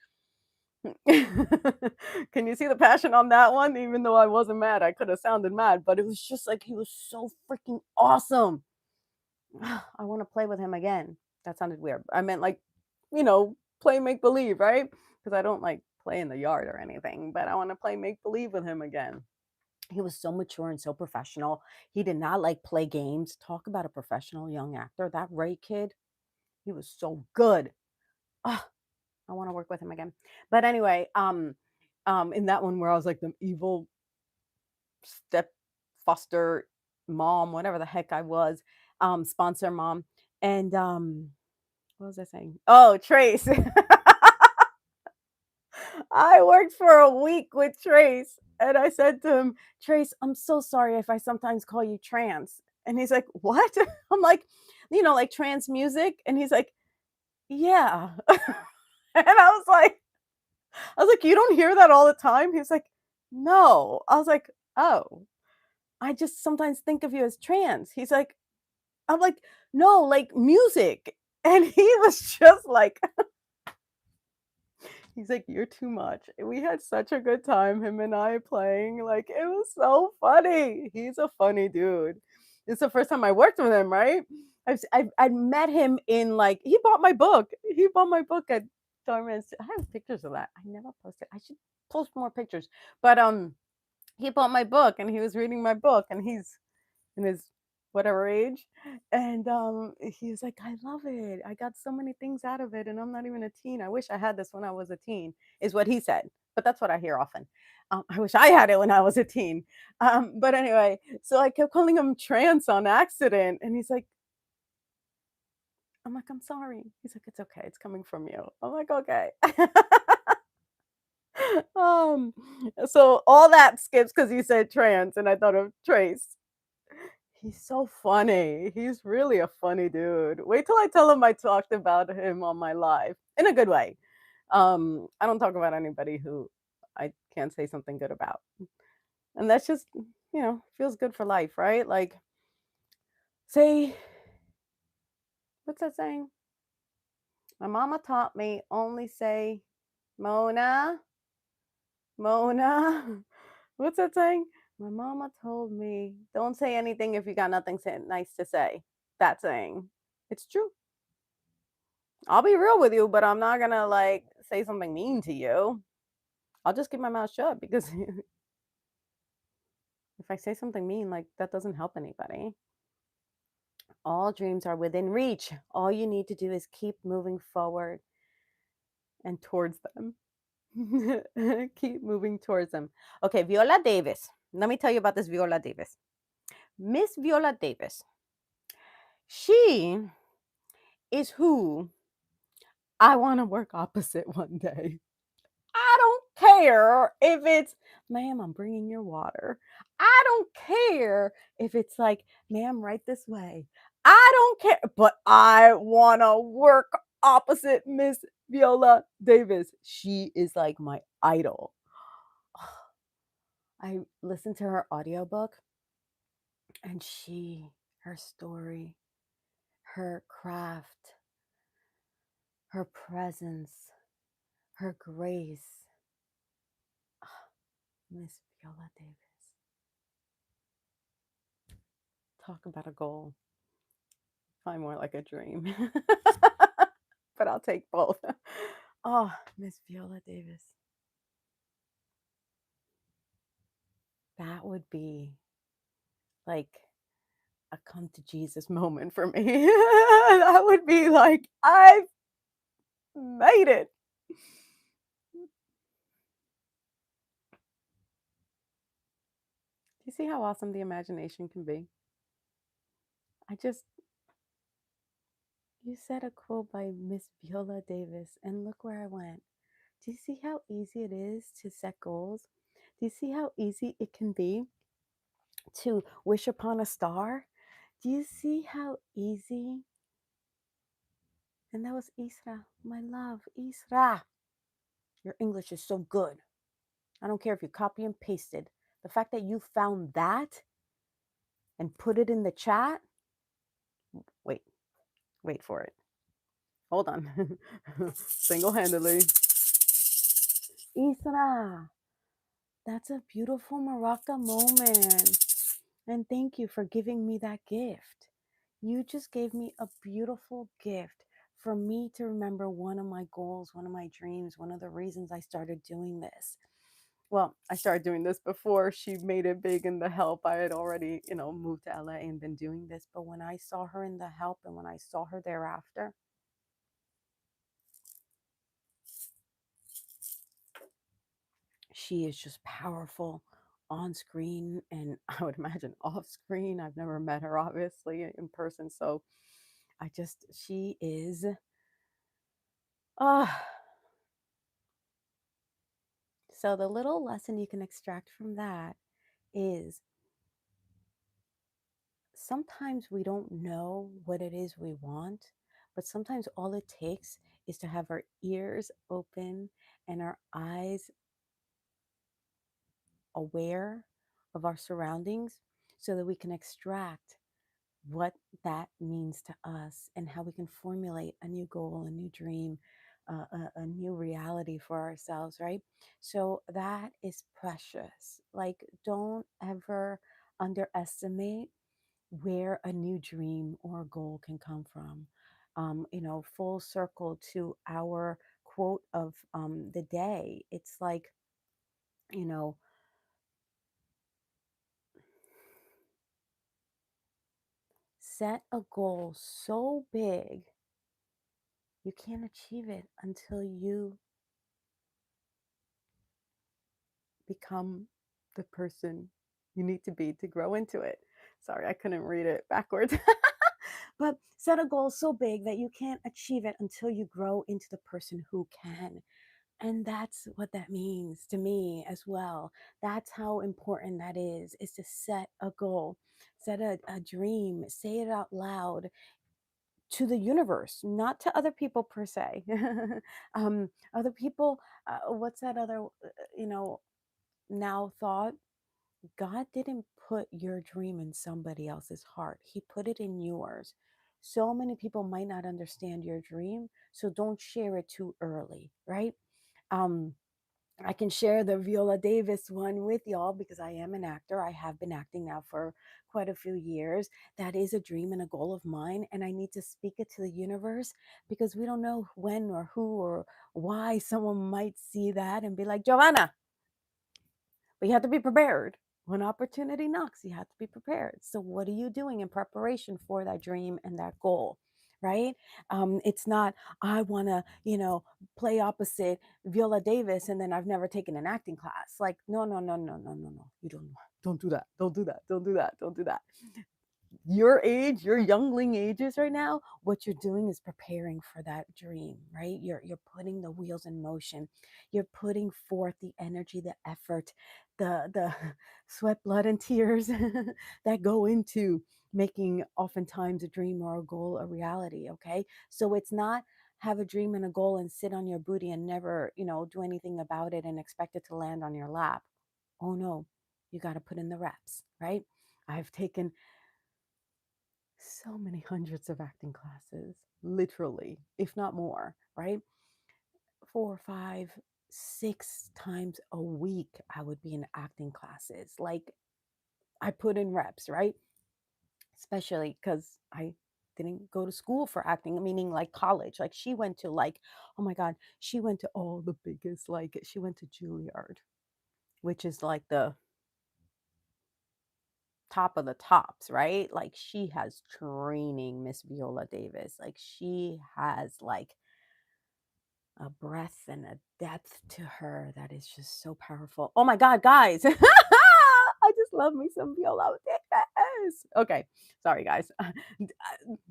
Can you see the passion on that one? Even though I wasn't mad, I could have sounded mad, but it was just like he was so freaking awesome. I want to play with him again. That sounded weird. I meant like, play make believe, right? Because I don't like play in the yard or anything, but I want to play make believe with him again. He was so mature and so professional. He did not like play games. Talk about a professional young actor. That Ray kid, he was so good. Ah, I want to work with him again. But anyway, in that one where I was like the evil step foster mom, whatever the heck I was, sponsor mom. And what was I saying? Oh, Trace. I worked for a week with Trace and I said to him, Trace, I'm so sorry if I sometimes call you trans. And he's like, what? I'm like, like trans music. And he's like, yeah. And I was like, you don't hear that all the time? He's like, no. I was like, oh, I just sometimes think of you as trans. I'm like, no, like music. And he was just like, he's like, you're too much. We had such a good time, him and I playing. Like, it was so funny. He's a funny dude. It's the first time I worked with him, right? I met him in like, he bought my book. He bought my book at Darman's. I have pictures of that. I never posted. I should post more pictures. But he bought my book and he was reading my book and he's in his whatever age. And he was like, I love it. I got so many things out of it. And I'm not even a teen. I wish I had this when I was a teen, is what he said. But that's what I hear often. I wish I had it when I was a teen. But anyway, so I kept calling him trans on accident. And he's like, I'm like, I'm sorry. He's like, it's okay. It's coming from you. I'm like, okay. um, so all that skips because you said trans, and I thought of Trace. He's so funny. He's really a funny dude. Wait till I tell him I talked about him on my live in a good way. I don't talk about anybody who I can't say something good about. And that's just, feels good for life, right? Like, say, what's that saying? My mama taught me only say, Mona, Mona. What's that saying? My mama told me, don't say anything if you got nothing nice to say. That saying. It's true. I'll be real with you, but I'm not gonna like say something mean to you. I'll just keep my mouth shut because if I say something mean, like that doesn't help anybody. All dreams are within reach. All you need to do is keep moving forward and towards them. Keep moving towards them. Okay, Viola Davis. Let me tell you about this Viola Davis. Miss Viola Davis. She is who I want to work opposite one day. I don't care if it's, ma'am, I'm bringing your water. I don't care if it's like, ma'am, right this way. I don't care, but I want to work opposite Miss Viola Davis. She is like my idol. I listened to her audiobook and her story, her craft, her presence, her grace. Miss Viola Davis. Talk about a goal. Probably more like a dream. But I'll take both. Oh, Miss Viola Davis. That would be like a come to Jesus moment for me. That would be like, I've made it. Do you see how awesome the imagination can be? I just, you said a quote by Miss Viola Davis, and look where I went. Do you see how easy it is to set goals? Do you see how easy it can be to wish upon a star? Do you see how easy? And that was Isra, my love, Isra. Your English is so good. I don't care if you copy and pasted. The fact that you found that and put it in the chat. Wait, wait for it. Hold on. Single handedly. Isra, that's a beautiful Maraca moment. And thank you for giving me that gift. You just gave me a beautiful gift for me to remember one of my goals, one of my dreams, one of the reasons I started doing this. Well, I started doing this before she made it big in the help. I had already, moved to LA and been doing this. But when I saw her in the help and when I saw her thereafter, she is just powerful on screen and I would imagine off screen. I've never met her obviously in person. So she is, uh, so the little lesson you can extract from that is sometimes we don't know what it is we want, but sometimes all it takes is to have our ears open and our eyes aware of our surroundings so that we can extract what that means to us and how we can formulate a new goal, a new dream, a new reality for ourselves, right? So that is precious. Like, don't ever underestimate where a new dream or goal can come from. Full circle to our quote of the day. It's like, you know, set a goal so big you can't achieve it until you become the person you need to be to grow into it. Sorry, I couldn't read it backwards. But set a goal so big that you can't achieve it until you grow into the person who can. And that's what that means to me as well. That's how important that is to set a goal, set a dream, say it out loud to the universe, not to other people per se. Other people, what's that other, you know, now thought? God didn't put your dream in somebody else's heart, He put it in yours. So many people might not understand your dream, so don't share it too early, right? Um, I can share the Viola Davis one with y'all because I am an actor. I have been acting now for quite a few years. That is a dream and a goal of mine, and I need to speak it to the universe because we don't know when or who or why someone might see that and be like, Jovanna, but you have to be prepared. When opportunity knocks, you have to be prepared. So, what are you doing in preparation for that dream and that goal? Right? It's not, I want to, play opposite Viola Davis and then I've never taken an acting class. Like, no, no, no, no, no, no, no. You don't do that. Don't do that. Don't do that. Don't do that. Your age, your youngling ages right now, what you're doing is preparing for that dream, right? You're putting the wheels in motion. You're putting forth the energy, the effort, the sweat, blood, and tears that go into making oftentimes a dream or a goal a reality. Okay. So it's not have a dream and a goal and sit on your booty and never, do anything about it and expect it to land on your lap. Oh no, you got to put in the reps, right? I've taken so many hundreds of acting classes, literally, if not more, right? 4, 5, 6 times a week, I would be in acting classes. Like, I put in reps, right? Especially because I didn't go to school for acting, meaning like college. Like, she went to, like, oh my God, she went to all the biggest, like, she went to Juilliard, which is like the top of the tops, right? Like, she has training, Miss Viola Davis. Like, she has like a breadth and a depth to her that is just so powerful. Oh my God, guys. I just love me some Viola Davis. Okay, sorry, guys.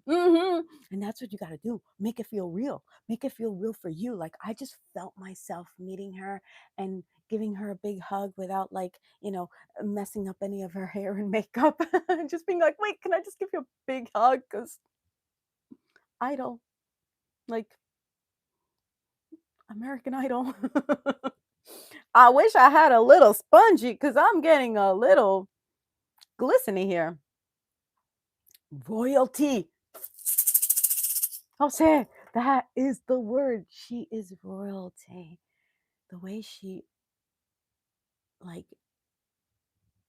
Mhm. And that's what you got to do. Make it feel real. Make it feel real for you. Like, I just felt myself meeting her and giving her a big hug without, like, messing up any of her hair and makeup. Just being like, wait, can I just give you a big hug? Because Idol, like, American Idol. I wish I had a little spongy because I'm getting a little glistening here. Royalty. Jose, that is the word. She is royalty. The way she, like,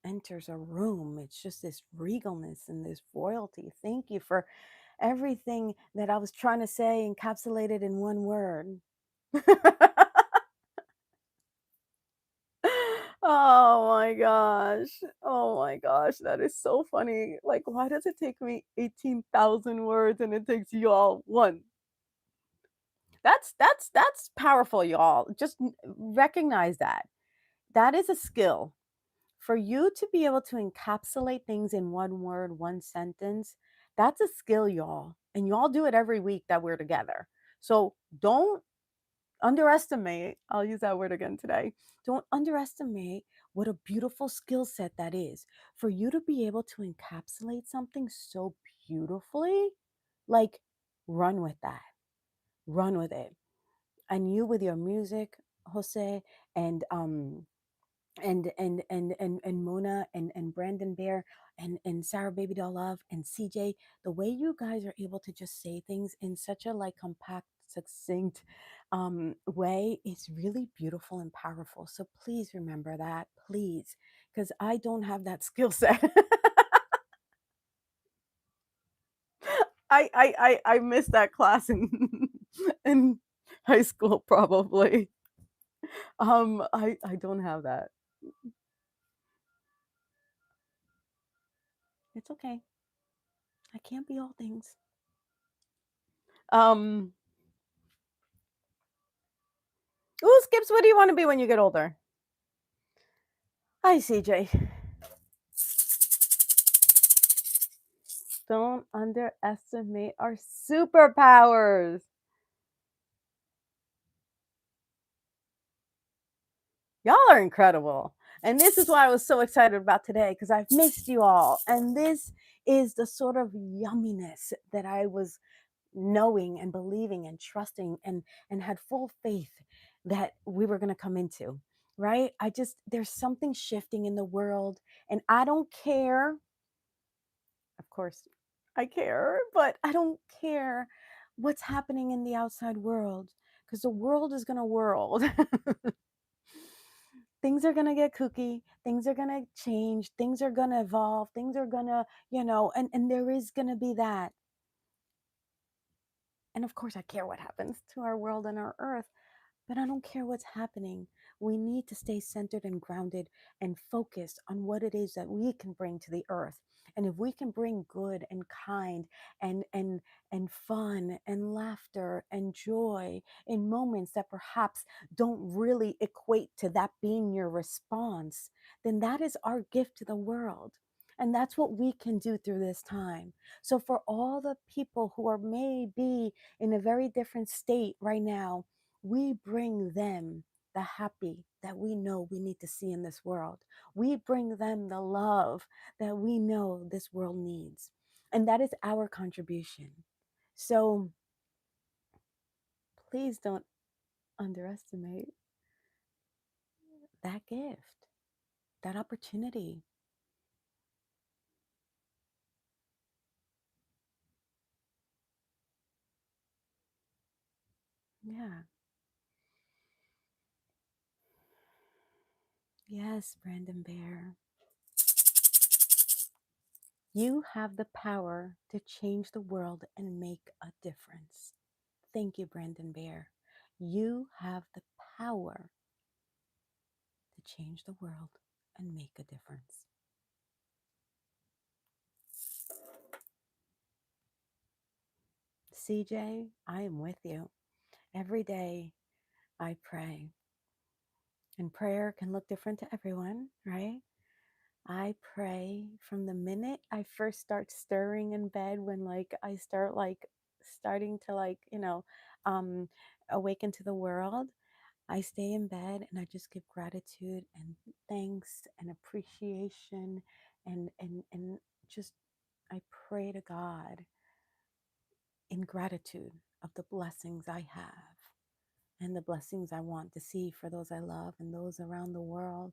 enters a room, it's just this regalness and this royalty. Thank you for everything that I was trying to say encapsulated in one word. Oh my gosh. Oh my gosh. That is so funny. Like, why does it take me 18,000 words and it takes you all one? That's powerful, y'all. Just recognize that. That is a skill. For you to be able to encapsulate things in one word, one sentence, that's a skill, y'all. And y'all do it every week that we're together. So don't underestimate, I'll use that word again today. Don't underestimate what a beautiful skill set that is. For you to be able to encapsulate something so beautifully, like, run with that. Run with it. And you with your music, Jose, and and Mona and Brandon Bear and Sarah Baby Doll Love and CJ, the way you guys are able to just say things in such a, like, compact, succinct way is really beautiful and powerful. So please remember that, please, because I don't have that skill set. I missed that class in in high school probably. I don't have that. It's okay. I can't be all things. Um, ooh, Skips, what do you want to be when you get older? Hi, CJ. Don't underestimate our superpowers. Y'all are incredible. And this is why I was so excited about today because I've missed you all. And this is the sort of yumminess that I was knowing and believing and trusting and had full faith that we were going to come into, right? I just there's something shifting in the world and I don't care. Of course, I care, but I don't care what's happening in the outside world because the world is going to world. Things are going to get kooky, things are going to change, things are going to evolve, things are going to, and there is going to be that. And of course, I care what happens to our world and our earth. But I don't care what's happening. We need to stay centered and grounded and focused on what it is that we can bring to the earth. And if we can bring good and kind and fun and laughter and joy in moments that perhaps don't really equate to that being your response, then that is our gift to the world. And that's what we can do through this time. So for all the people who are maybe in a very different state right now, we bring them the happy that we know we need to see in this world. We bring them the love that we know this world needs. And that is our contribution. So please don't underestimate that gift, that opportunity. Yeah. Yes, Brandon Bear. You have the power to change the world and make a difference. Thank you, Brandon Bear. You have the power to change the world and make a difference. CJ, I am with you. Every day I pray, and prayer can look different to everyone, right? I pray from the minute I first start stirring in bed when like I start like starting to um awaken to the world. I stay in bed and I just give gratitude and thanks and appreciation and just I pray to God in gratitude of the blessings I have and the blessings I want to see for those I love and those around the world.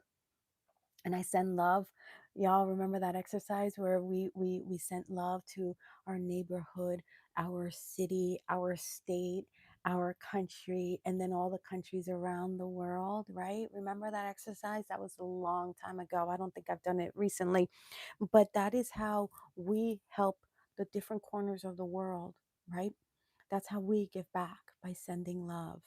And I send love. Y'all remember that exercise where we sent love to our neighborhood, our city, our state, our country, and then all the countries around the world, right? Remember that exercise? That was a long time ago. I don't think I've done it recently, but that is how we help the different corners of the world, right? That's how we give back by sending love.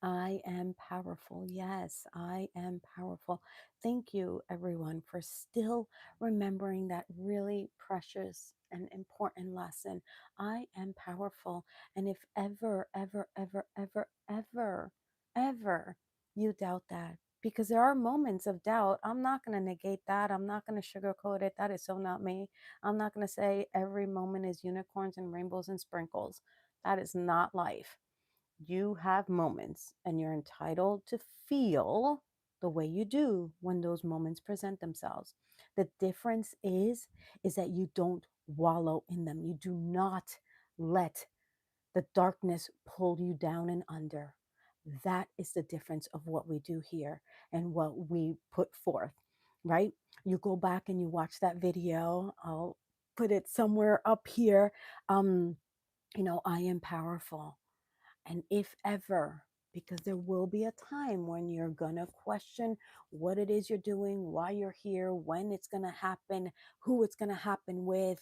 I am powerful. Yes, I am powerful. Thank you, everyone, for still remembering that really precious and important lesson. I am powerful. And if ever, ever, ever, ever, ever, ever you doubt that, because there are moments of doubt, I'm not going to negate that. I'm not going to sugarcoat it. That is so not me. I'm not going to say every moment is unicorns and rainbows and sprinkles. That is not life. You have moments and you're entitled to feel the way you do when those moments present themselves. The difference is that you don't wallow in them. You do not let the darkness pull you down and under. That is the difference of what we do here and what we put forth, right? You go back and you watch that video. I'll put it somewhere up here. Um, I am powerful. And if ever, because there will be a time when you're going to question what it is you're doing, why you're here, when it's going to happen, who it's going to happen with,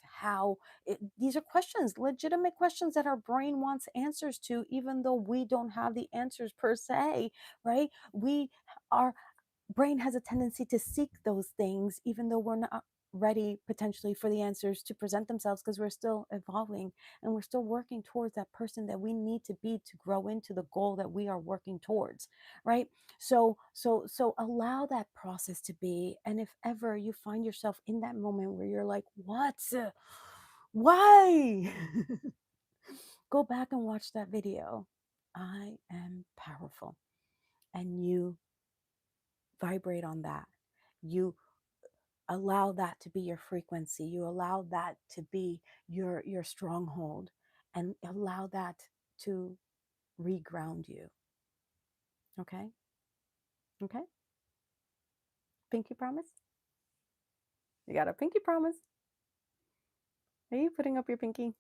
these are questions, legitimate questions that our brain wants answers to, even though we don't have the answers per se, right? Our brain has a tendency to seek those things, even though we're not ready potentially for the answers to present themselves because we're still evolving and we're still working towards that person that we need to be to grow into the goal that we are working towards, right? So allow that process to be. And if ever you find yourself in that moment where you're like, what, why, go back and watch that video. I am powerful and you vibrate on that. You allow that to be your frequency. You allow that to be your stronghold, and allow that to reground you. Okay? Okay? Pinky promise? You got a pinky promise? Are you putting up your pinky?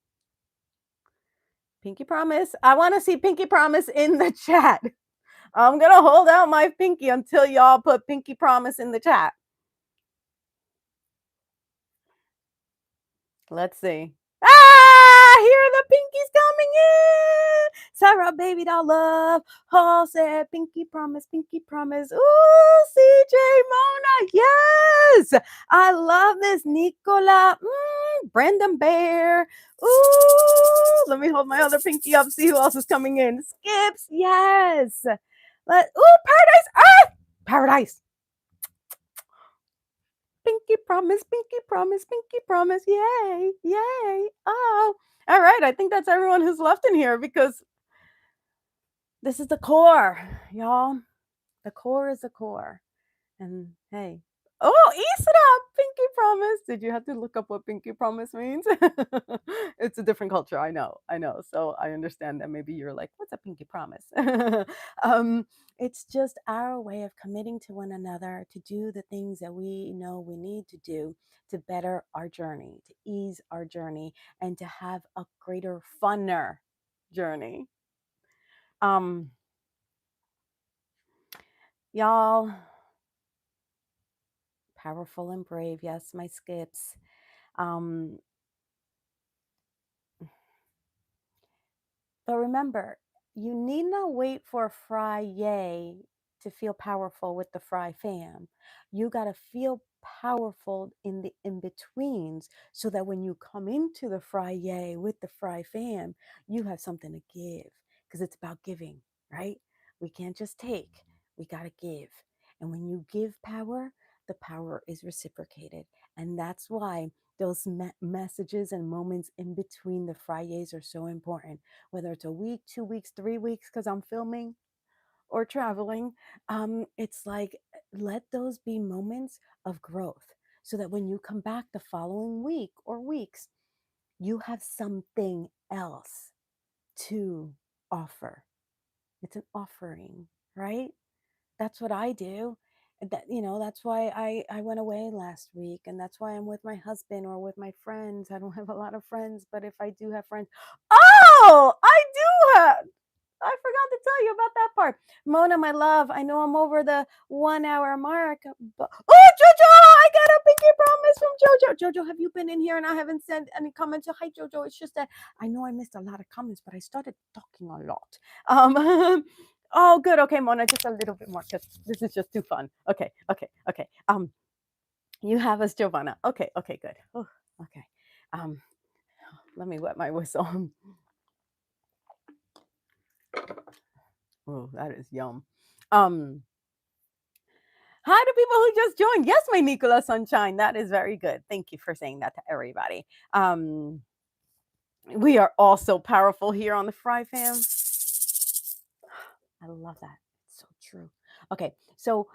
Pinky promise. I want to see pinky promise in the chat. I'm going to hold out my pinky until y'all put pinky promise in the chat. Let's see. Ah, here are the pinkies coming in. Sarah, baby, doll love. Hall said, pinky promise, pinky promise. Ooh, CJ, Mona, yes. I love this. Nicola, Brandon Bear. Ooh, let me hold my other pinky up, see who else is coming in. Skips, yes. Paradise, Paradise. Pinky promise, pinky promise, pinky promise. Yay, yay. Oh, all right. I think that's everyone who's left in here, because this is the core, y'all. The core is the core. And hey, Isra, pinky promise. Did you have to look up what pinky promise means? It's a different culture. I know. So I understand that maybe you're like, what's a pinky promise? It's just our way of committing to one another to do the things that we know we need to do to better our journey, to ease our journey, and to have a greater, funner journey. Y'all, powerful and brave. Yes, my skips. But remember, you need not wait for Friday to feel powerful with the Fry fam. You got to feel powerful in the in-betweens, so that when you come into the Friday with the Fry fam, you have something to give, because it's about giving, right? We can't just take, we got to give. And when you give power, the power is reciprocated. And that's why those messages and moments in between the Fridays are so important, whether it's a week, 2 weeks, 3 weeks, because I'm filming or traveling. It's like, let those be moments of growth, so that when you come back the following week or weeks, you have something else to offer. It's an offering, right? That's what I do. That's why I went away last week, and that's why I'm with my husband or with my friends. I don't have a lot of friends, but if I do have friends, I do have. I forgot to tell you about that part. Mona, my love, I know I'm over the 1 hour mark, but Jojo, I got a pinky promise from Jojo. Jojo, have you been in here and I haven't sent any comments? Hi, Jojo. It's just that I know I missed a lot of comments, but I started talking a lot. Oh, good. Okay, Mona, just a little bit more, because this is just too fun. Okay. You have us, Jovanna. Okay, good. Oh, okay. Let me wet my whistle. Oh, that is yum. Hi to people who just joined. Yes, my Nicola Sunshine. That is very good. Thank you for saying that to everybody. We are all so powerful here on the Fry Fam. I love that. It's so true. Okay, so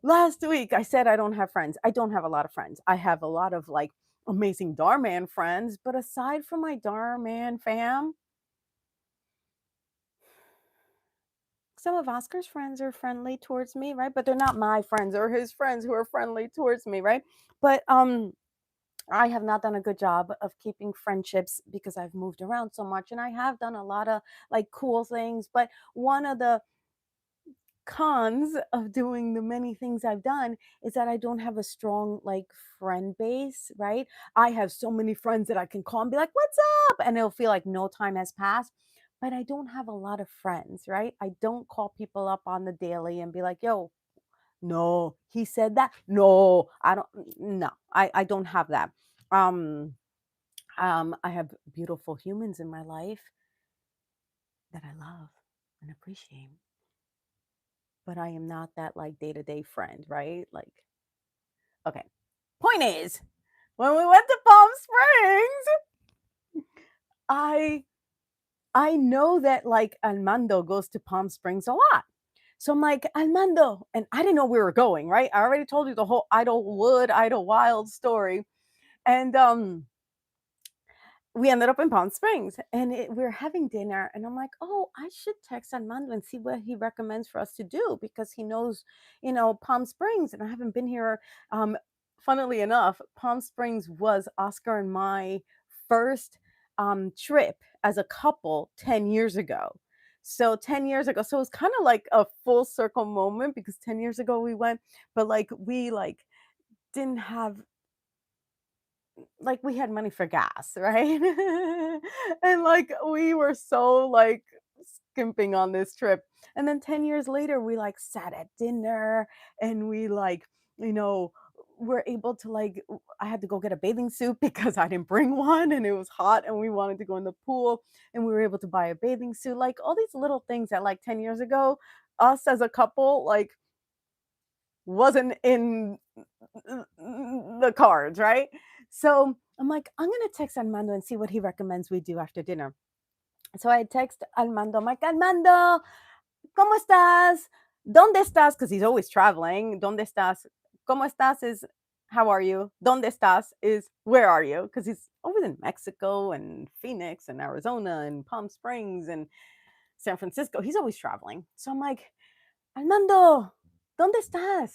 last week I said I don't have friends. I don't have a lot of friends. I have a lot of like amazing Dhar Man friends, but aside from my Dhar Man fam, some of Oscar's friends are friendly towards me, right? But they're not my friends or his friends who are friendly towards me, right? But I have not done a good job of keeping friendships, because I've moved around so much, and I have done a lot of like cool things. But one of the cons of doing the many things I've done is that I don't have a strong like friend base, right? I have so many friends that I can call and be like, "What's up?" and it'll feel like no time has passed. But I don't have a lot of friends, right? I don't call people up on the daily and be like, "Yo, no, he said that." No, I don't. No, I don't have that. I have beautiful humans in my life that I love and appreciate, but I am not that like day-to-day friend, right? Like, okay. Point is, when we went to Palm Springs, I know that like Armando goes to Palm Springs a lot. So I'm like, Armando, and I didn't know we were going, right? I already told you the whole Idlewood, Idlewild story. And we ended up in Palm Springs and we were having dinner. And I'm like, oh, I should text Armando and see what he recommends for us to do because he knows, Palm Springs. And I haven't been here. Um, Funnily enough, Palm Springs was Oscar and my first trip as a couple 10 years ago. So 10 years ago, so it was kind of like a full circle moment because 10 years ago we went, but like we like didn't have like we had money for gas, right? And like we were so like skimping on this trip. And then 10 years later, we like sat at dinner and we like, you know, were able to I had to go get a bathing suit because I didn't bring one and it was hot and we wanted to go in the pool and we were able to buy a bathing suit. Like all these little things that like 10 years ago, us as a couple, like wasn't in the cards, right? So I'm like, I'm gonna text Armando and see what he recommends we do after dinner. So I text Armando, I'm like, Armando, ¿cómo estás? ¿Dónde estás? Because he's always traveling. ¿Dónde estás? ¿Cómo estás is how are you? ¿Dónde estás is where are you? Because he's always in Mexico and Phoenix and Arizona and Palm Springs and San Francisco. He's always traveling. So I'm like, Armando, ¿dónde estás?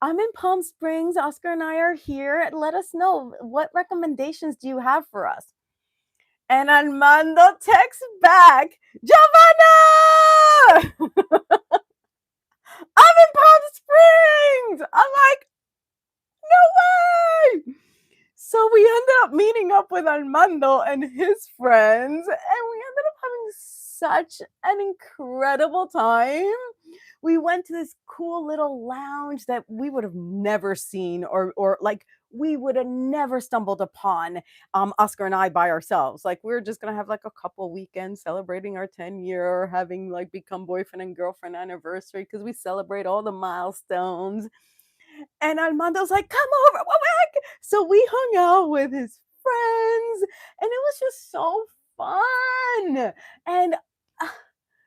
I'm in Palm Springs. Oscar and I are here. Let us know what recommendations do you have for us? And Armando texts back, Jovanna! I'm in Palm Springs. I'm like, no way. So we ended up meeting up with Armando and his friends, and we ended up having such an incredible time. We went to this cool little lounge that we would have never seen or like we would have never stumbled upon Oscar and I by ourselves. Like we are just gonna have like a couple weekends celebrating our 10-year, having like become boyfriend and girlfriend anniversary because we celebrate all the milestones. And Armando's like, come over. So we hung out with his friends and it was just so fun. And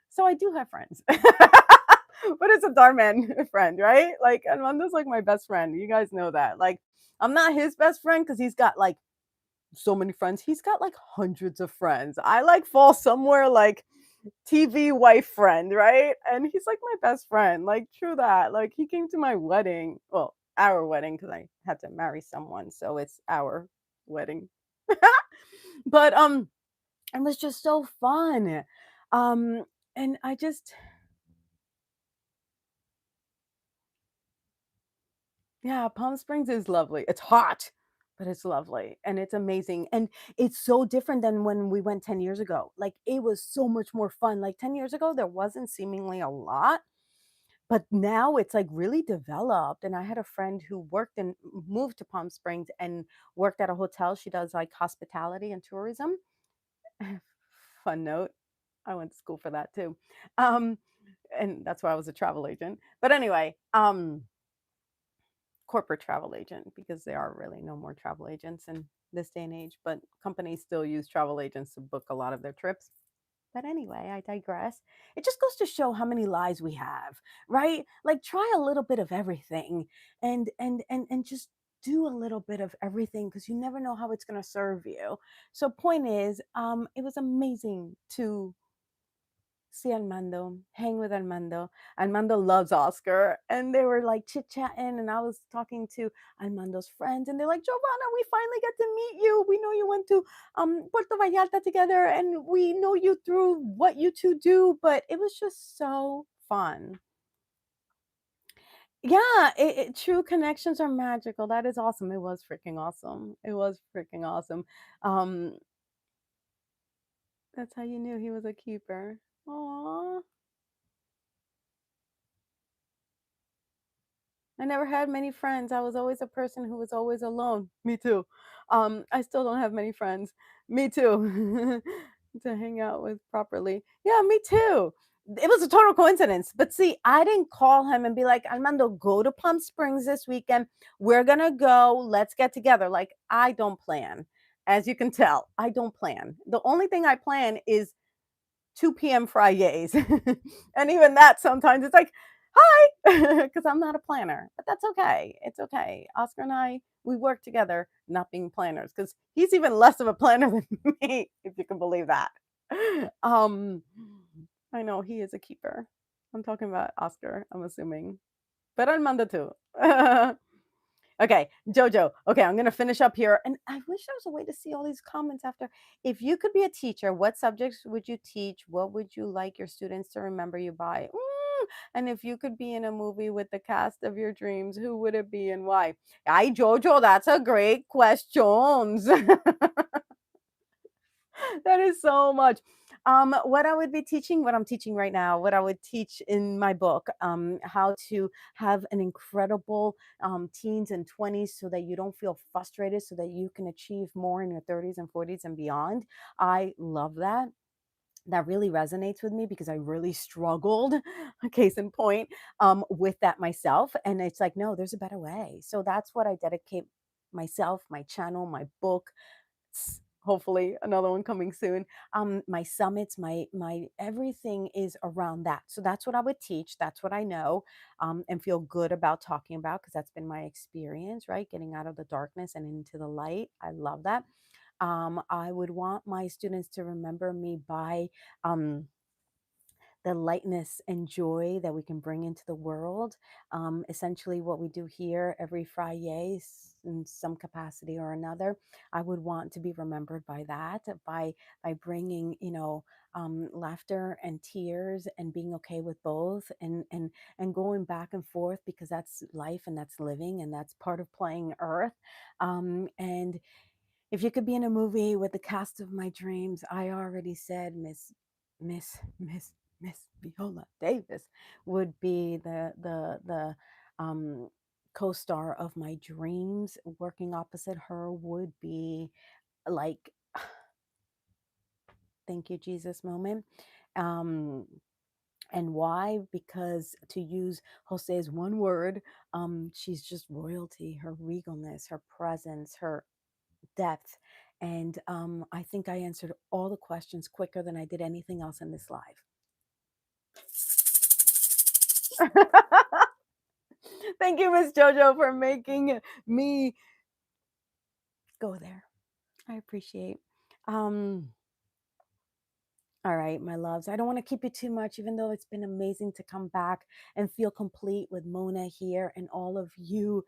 so I do have friends. But it's a Dharman friend, right? Like Armando's like my best friend. You guys know that. Like I'm not his best friend because he's got like so many friends. He's got like hundreds of friends. I like fall somewhere like TV wife friend, right? And he's like my best friend. Like true that. Like he came to my wedding. Well, our wedding because I had to marry someone, so it's our wedding. But it was just so fun. Um and I just Yeah, Palm Springs is lovely. It's hot, but it's lovely and it's amazing. And it's so different than when we went 10 years ago. Like it was so much more fun. Like 10 years ago, there wasn't seemingly a lot, but now it's like really developed. And I had a friend who worked and moved to Palm Springs and worked at a hotel. She does like hospitality and tourism. Fun note. I went to school for that too. Um, and that's why I was a travel agent. But anyway, corporate travel agent because there are really no more travel agents in this day and age, but companies still use travel agents to book a lot of their trips. But anyway, I digress. It just goes to show how many lives we have, right? Like try a little bit of everything and just do a little bit of everything because you never know how it's going to serve you. So point is, it was amazing to see Armando, hang with Armando. Armando loves Oscar. And they were like chit chatting. And I was talking to Armando's friends. And they're like, Giovanna, we finally get to meet you. We know you went to Puerto Vallarta together. And we know you through what you two do. But it was just so fun. Yeah, true connections are magical. That is awesome. It was freaking awesome. It was freaking awesome. Um, that's how you knew he was a keeper. Aww. I never had many friends. I was always a person who was always alone. Me too. I still don't have many friends. Me too. To hang out with properly. Yeah, me too. It was a total coincidence. But see, I didn't call him and be like, Armando, go to Palm Springs this weekend. We're going to go. Let's get together. Like, I don't plan. As you can tell, I don't plan. The only thing I plan is 2 p.m. Fridays. And even that sometimes it's like, hi, because I'm not a planner, but that's okay. It's okay. Oscar and I, we work together, not being planners, because he's even less of a planner than me, if you can believe that. Um, I know he is a keeper. I'm talking about Oscar, I'm assuming, but Armando too. Okay, Jojo. Okay, I'm gonna finish up here. And I wish there was a way to see all these comments after. If you could be a teacher, what subjects would you teach? What would you like your students to remember you by? And if you could be in a movie with the cast of your dreams, who would it be and why? Ay, Jojo, that's a great question. That is so much. What I would be teaching, what I'm teaching right now, what I would teach in my book, how to have an incredible teens and 20s so that you don't feel frustrated, so that you can achieve more in your 30s and 40s and beyond. I love that. That really resonates with me because I really struggled, case in point, with that myself. And it's like, no, there's a better way. So that's what I dedicate myself, my channel, my book, hopefully another one coming soon, my summits, my everything is around that. So that's what I would teach, that's what I know, and feel good about talking about, because that's been my experience, right? Getting out of the darkness and into the light. I love that. I would want my students to remember me by the lightness and joy that we can bring into the world. Essentially, what we do here every Friday, in some capacity or another, I would want to be remembered by that, by bringing, laughter and tears and being okay with both, and going back and forth, because that's life and that's living and that's part of playing Earth. And if you could be in a movie with the cast of my dreams, I already said Miss Miss Miss Viola Davis would be the um, co-star of my dreams. Working opposite her would be like, thank you Jesus moment. Um, and why? Because, to use Jose's one word, she's just royalty. Her regalness, her presence, her depth. And I think I answered all the questions quicker than I did anything else in this live. Thank you, Miss Jojo, for making me go there. I appreciate. Um, All right, my loves. I don't want to keep you too much, even though it's been amazing to come back and feel complete with Mona here and all of you,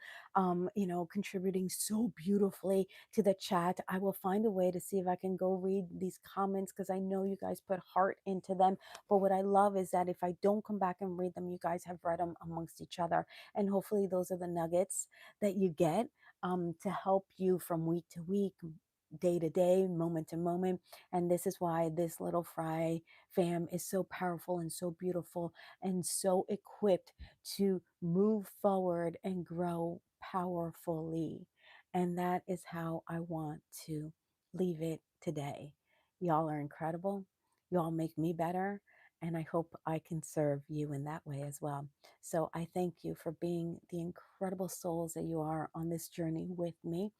contributing so beautifully to the chat. I will find a way to see if I can go read these comments, because I know you guys put heart into them. But what I love is that if I don't come back and read them, you guys have read them amongst each other. And hopefully those are the nuggets that you get, to help you from week to week, day to day, moment to moment. And this is why this little fry fam is so powerful and so beautiful and so equipped to move forward and grow powerfully. And that is how I want to leave it today. Y'all are incredible. Y'all make me better. And I hope I can serve you in that way as well. So I thank you for being the incredible souls that you are on this journey with me.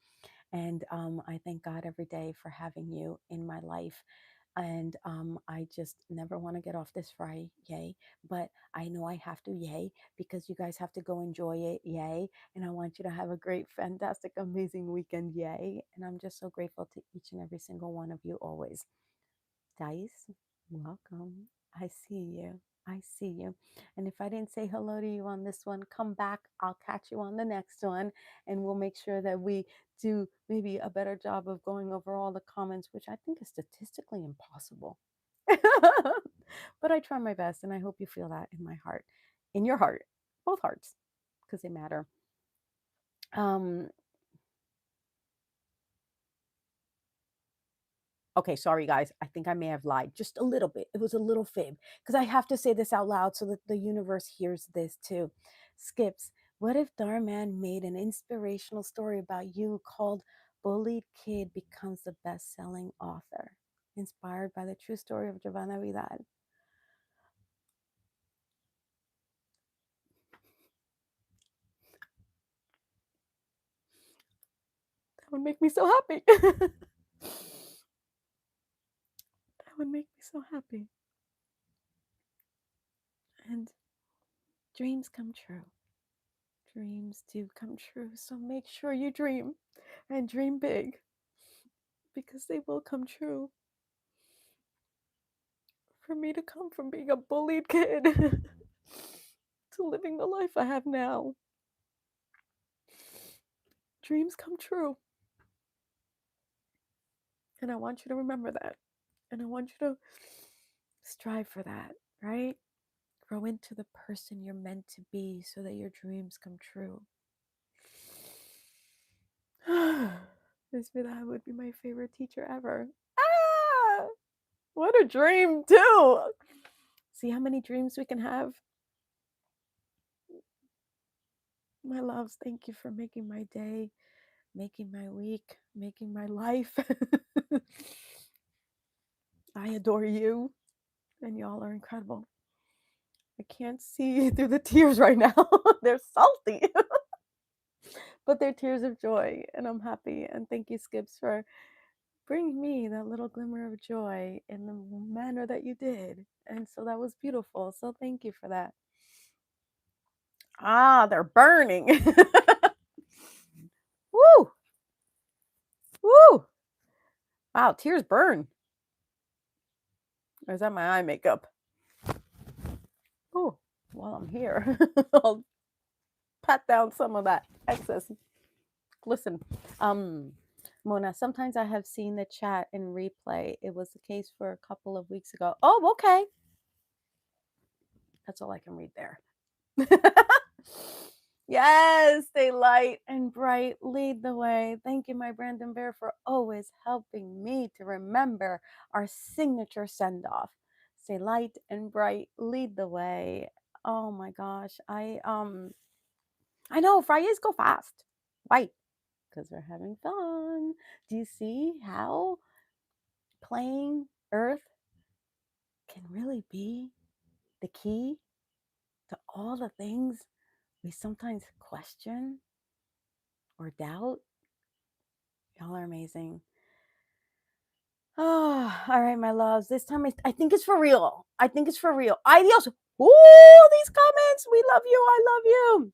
And I thank God every day for having you in my life. And I just never want to get off this Friday, yay. But I know I have to, yay, because you guys have to go enjoy it, yay. And I want you to have a great, fantastic, amazing weekend, yay. And I'm just so grateful to each and every single one of you always. Dice, welcome. I see you. I see you. And if I didn't say hello to you on this one, come back. I'll catch you on the next one. And we'll make sure that we do maybe a better job of going over all the comments, which I think is statistically impossible. But I try my best, and I hope you feel that in my heart, in your heart, both hearts, because they matter. Um, Okay, sorry guys. I think I may have lied just a little bit. It was a little fib, because I have to say this out loud so that the universe hears this too. Skips, what if Darman made an inspirational story about you called Bullied Kid Becomes the Best-Selling Author, inspired by the true story of Jovanna Vidal? That would make me so happy. That would make me so happy. And dreams come true. Dreams do come true. So make sure you dream and dream big because they will come true. For me to come from being a bullied kid to living the life I have now, dreams come true. And I want you to remember that. And I want you to strive for that, right? Grow into the person you're meant to be so that your dreams come true. Miss Vidal would be my favorite teacher ever. Ah! What a dream, too! See how many dreams we can have? My loves, thank you for making my day, making my week, making my life. I adore you, and y'all are incredible. I can't see through the tears right now. They're salty, but they're tears of joy, and I'm happy. And thank you, Skips, for bringing me that little glimmer of joy in the manner that you did. And so that was beautiful. So thank you for that. Ah, they're burning. Woo! Woo! Wow, tears burn. Or is that my eye makeup? Oh, while I'm here, I'll pat down some of that excess. Listen, Mona, sometimes I have seen the chat in replay. It was the case for a couple of weeks ago. Oh, okay. That's all I can read there. Yes, stay light and bright. Lead the way. Thank you, my Brandon Bear, for always helping me to remember our signature send off. Stay light and bright. Lead the way. Oh my gosh. I know Fridays go fast. Why? Because we're having fun. Do you see how playing Earth can really be the key to all the things we sometimes question or doubt? Y'all are amazing. Oh, all right, my loves. This time I think it's for real. I think it's for real. Adios. Ooh, these comments. We love you. I love you.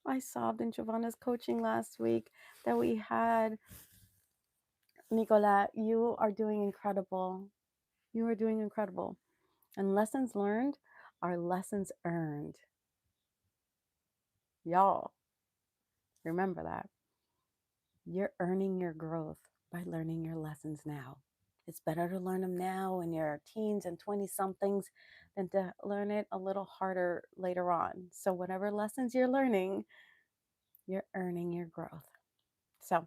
I sobbed in Jovanna's coaching last week that we had. Nicola, you are doing incredible. You are doing incredible. And lessons learned are lessons earned. Y'all, remember that. You're earning your growth by learning your lessons now. It's better to learn them now in your teens and 20 somethings than to learn it a little harder later on. So, whatever lessons you're learning, you're earning your growth. So,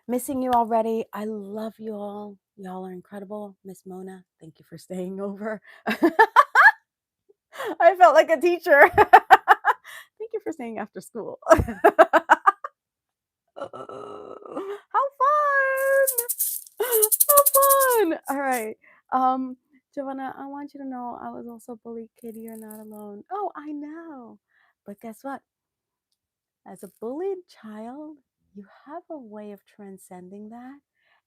missing you already. I love you all. Y'all are incredible. Miss Mona, thank you for staying over. I felt like a teacher. Thank you for staying after school. How fun! How fun! All right. Jovanna, I want you to know I was also bullied, kid. You're not alone. Oh, I know. But guess what? As a bullied child, you have a way of transcending that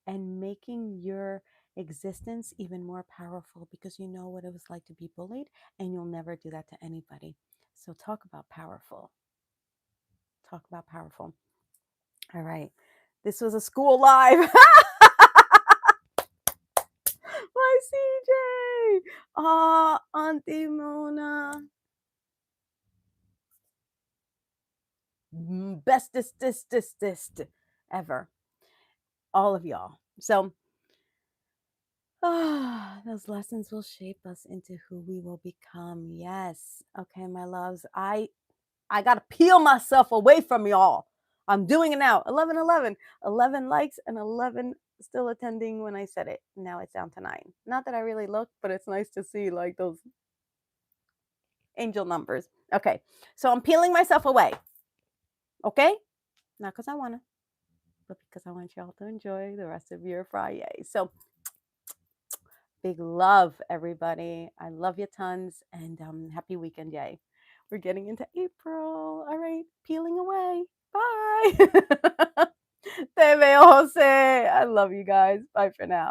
and making your existence even more powerful because you know what it was like to be bullied and you'll never do that to anybody. So talk about powerful. Talk about powerful. All right. This was a school live. My CJ. Oh, Auntie Mona. Bestest ever. All of y'all. So, those lessons will shape us into who we will become. Yes. Okay, my loves. I got to peel myself away from y'all. I'm doing it now. 11, 11. 11 likes and 11 still attending when I said it. Now it's down to 9. Not that I really look, but it's nice to see like those angel numbers. Okay. So I'm peeling myself away. Okay? Not because I want to, but because I want y'all to enjoy the rest of your Friday. So big love, everybody. I love you tons and happy weekend, yay. We're getting into April. All right, peeling away. Bye. Te veo, Jose. I love you guys. Bye for now.